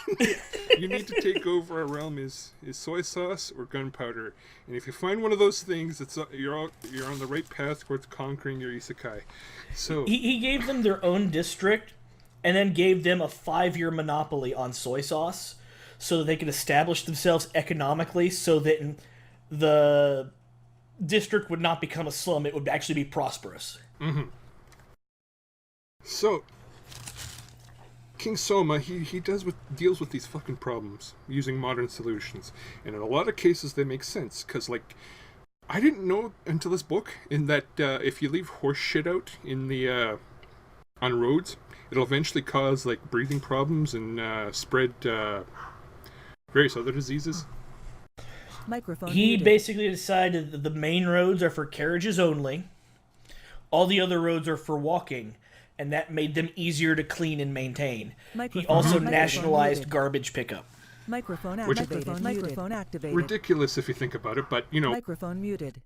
you need to take over a realm is soy sauce or gunpowder. And if you find one of those things, you're on the right path towards conquering your isekai. So he gave them their own district, and then gave them a 5-year monopoly on soy sauce, so that they could establish themselves economically, so that the district would not become a slum, it would actually be prosperous. Mm-hmm. So, King Soma, he deals with these fucking problems using modern solutions, and in a lot of cases they make sense. Cause like, I didn't know until this book in that if you leave horse shit out in the on roads, it'll eventually cause like breathing problems and spread various other diseases. Microphone He muted. basically decided that the main roads are for carriages only. All the other roads are for walking, and that made them easier to clean and maintain. He Microphone- also microphone nationalized muted. garbage pickup. Microphone Which- activated. Microphone activated. Ridiculous if you think about it, but you know, Microphone muted.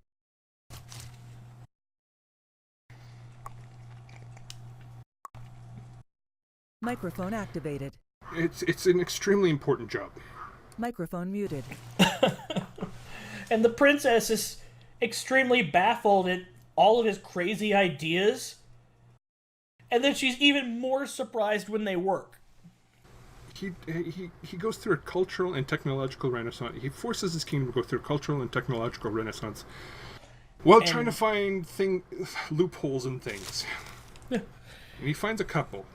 Microphone activated. it's an extremely important job. Microphone muted. And the princess is extremely baffled at all of his crazy ideas. And then she's even more surprised when they work. He goes through a cultural and technological renaissance. He forces his kingdom to go through a cultural and technological renaissance while trying to find loopholes in things. Yeah. And he finds a couple.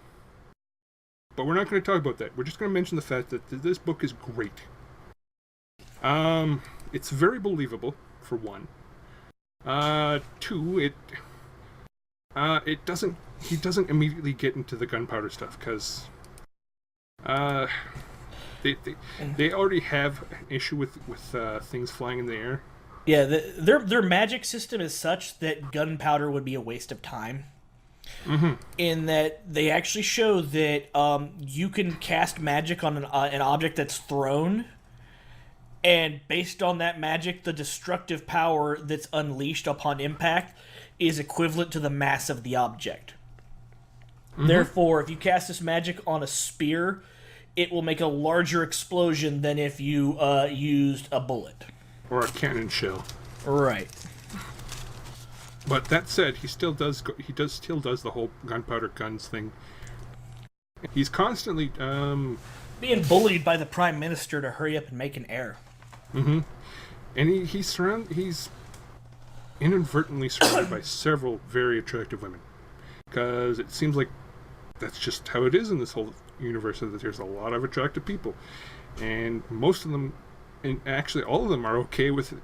But we're not going to talk about that. We're just going to mention the fact that this book is great. It's very believable, for one. Two, he doesn't immediately get into the gunpowder stuff, because they already have an issue with things flying in the air. Yeah, their magic system is such that gunpowder would be a waste of time. Mm-hmm. In that they actually show that you can cast magic on an object that's thrown, and based on that magic, the destructive power that's unleashed upon impact is equivalent to the mass of the object. Mm-hmm. Therefore, if you cast this magic on a spear, it will make a larger explosion than if you used a bullet. Or a cannon shell. Right. But that said, he still does the whole gunpowder guns thing. He's constantly being bullied by the Prime Minister to hurry up and make an heir. Mm-hmm. And he's inadvertently surrounded by several very attractive women. Because it seems like that's just how it is in this whole universe, that there's a lot of attractive people. And most of them, and actually all of them, are okay with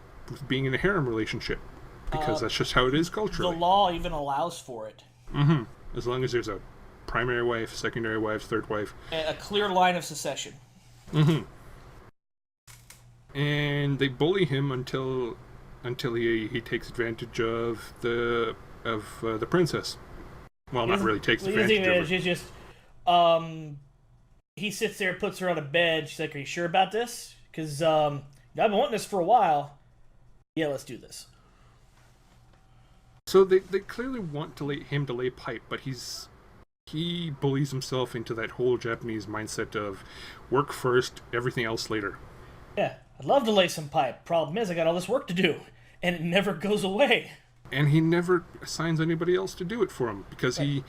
being in a harem relationship. Because that's just how it is culturally. The law even allows for it. Mm-hmm. As long as there's a primary wife, secondary wife, third wife. A clear line of succession. Mm-hmm. And they bully him until he takes advantage of the princess. Well, not really takes advantage of her. She's just, he sits there, puts her on a bed. She's like, "Are you sure about this? Because I've been wanting this for a while. Yeah, let's do this." So they clearly want him to lay pipe, but he bullies himself into that whole Japanese mindset of work first, everything else later. Yeah, I'd love to lay some pipe. Problem is, I got all this work to do, and it never goes away. And he never assigns anybody else to do it for him, because his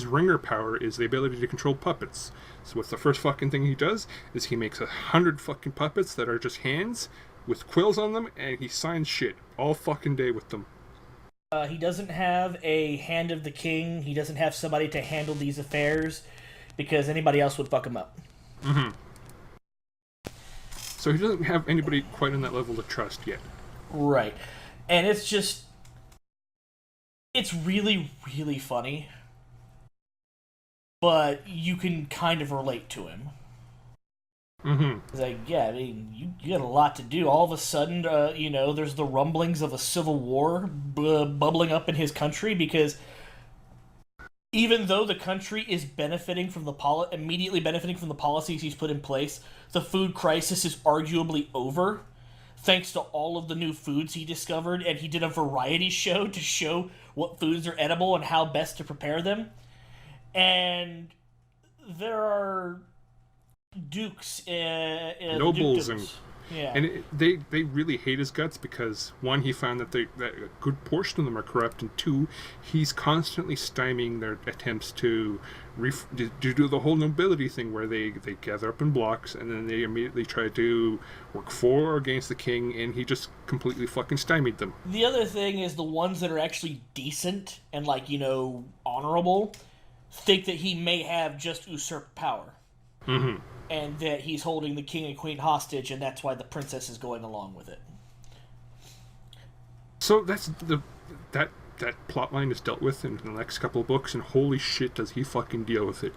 ringer power is the ability to control puppets. So what's the first fucking thing he does is he makes 100 fucking puppets that are just hands with quills on them, and he signs shit all fucking day with them. He doesn't have a hand of the king. He doesn't have somebody to handle these affairs, because anybody else would fuck him up. Mm-hmm. So he doesn't have anybody quite on that level to trust yet. Right. And it's really, really funny. But you can kind of relate to him. Mm-hmm. It's like, yeah, I mean, you got a lot to do. All of a sudden, there's the rumblings of a civil war bubbling up in his country, because even though the country is benefiting from immediately benefiting from the policies he's put in place, the food crisis is arguably over, thanks to all of the new foods he discovered, and he did a variety show to show what foods are edible and how best to prepare them. And there are dukes, nobles, dukedoms. Yeah. And they really hate his guts, because one, he found that a good portion of them are corrupt, and two, he's constantly stymieing their attempts to do the whole nobility thing, where they gather up in blocks and then they immediately try to work for or against the king, and he just completely fucking stymied them. The other thing is the ones that are actually decent and honorable, think that he may have just usurped power. Mm-hmm. And that he's holding the king and queen hostage, and that's why the princess is going along with it. So that's that plot line is dealt with in the next couple of books, and holy shit, does he fucking deal with it.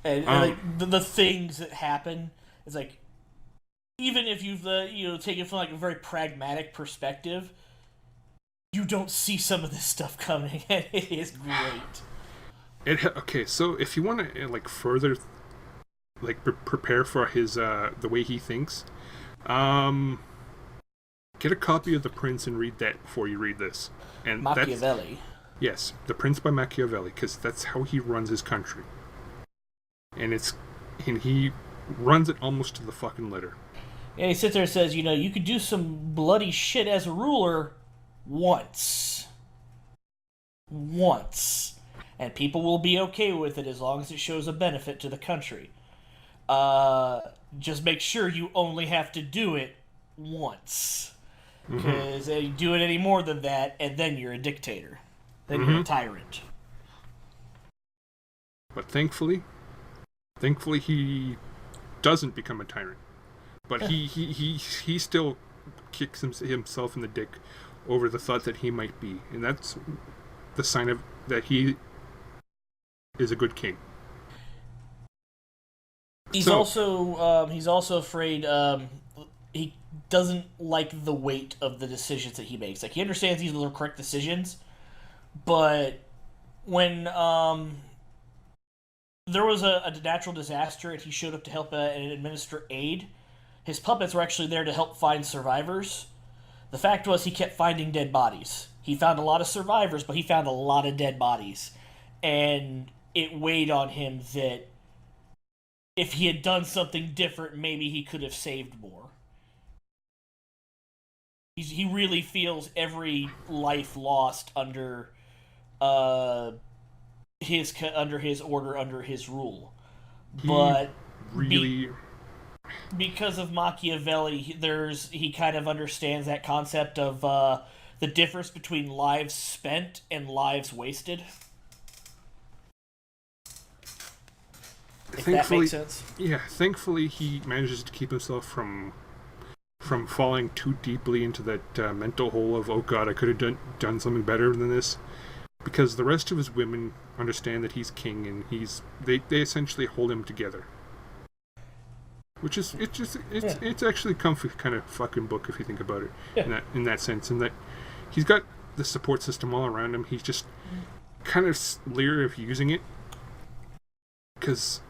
And like, the things that happen, is like, even if you've taken from like a very pragmatic perspective, you don't see some of this stuff coming, and it is great. Okay, so if you want to like further like prepare for his the way he thinks, get a copy of The Prince and read that before you read this. And Machiavelli. Yes, The Prince by Machiavelli, because that's how he runs his country. And he runs it almost to the fucking letter. And he sits there and says, you could do some bloody shit as a ruler once. Once. And people will be okay with it as long as it shows a benefit to the country. Just make sure you only have to do it once. Because you do it any more than that, and then you're a dictator. Then you're a tyrant. But thankfully he doesn't become a tyrant. But he still kicks himself in the dick over the thought that he might be. And that's the sign of that he is a good king. He's also afraid he doesn't like the weight of the decisions that he makes. Like, he understands these are the correct decisions, but when there was a natural disaster and he showed up to help and administer aid, his puppets were actually there to help find survivors. The fact was he kept finding dead bodies. He found a lot of survivors, but he found a lot of dead bodies. And it weighed on him that if he had done something different, maybe he could have saved more. He really feels every life lost under his order, under his rule. But because of Machiavelli, he kind of understands that concept of the difference between lives spent and lives wasted. If that makes sense. Yeah, thankfully he manages to keep himself from falling too deeply into that mental hole of, oh god, I could have done something better than this. Because the rest of his women understand that he's king, and they essentially hold him together. Which is it's actually a comfy kind of fucking book if you think about it. Yeah. In that sense, in that he's got the support system all around him. He's just kind of leery of using it because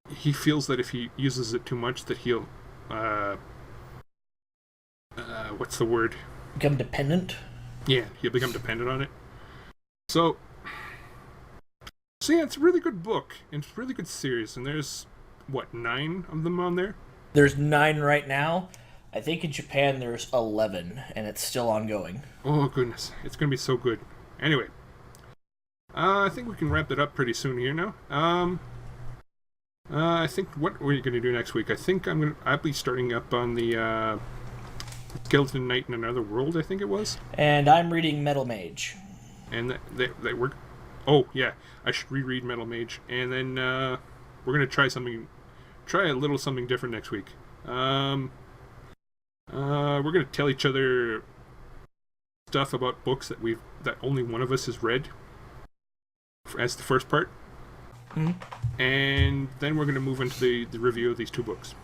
he feels that if he uses it too much, that he'll what's the word? Become dependent? Yeah, he'll become dependent on it. So yeah, it's a really good book, and it's a really good series, and there's, 9 of them on there? There's 9 right now. I think in Japan there's 11, and it's still ongoing. Oh, goodness. It's going to be so good. Anyway, I think we can wrap it up pretty soon here now. I think, what are you going to do next week? I think I'll be starting up on the Skeleton Knight in Another World, I think it was. And I'm reading Metal Mage. And they work. Oh yeah, I should reread Metal Mage, and then we're gonna try a little something different next week. We're gonna tell each other stuff about books that only one of us has read as the first part, and then we're gonna move into the review of these 2 books.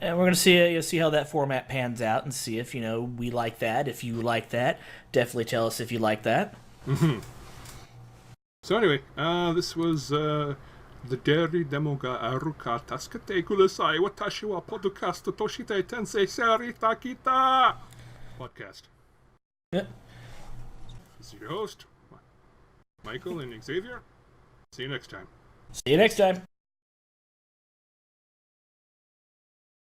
And we're going to see how that format pans out and see if, we like that. If you like that, definitely tell us if you like that. So anyway, this was the Deri Demoga Aruka Taskate Kulasai Watashi wa Podcast Toshite Tensei Sari Takita podcast. Yep. This is your host, Michael and Xavier. See you next time. See you next time.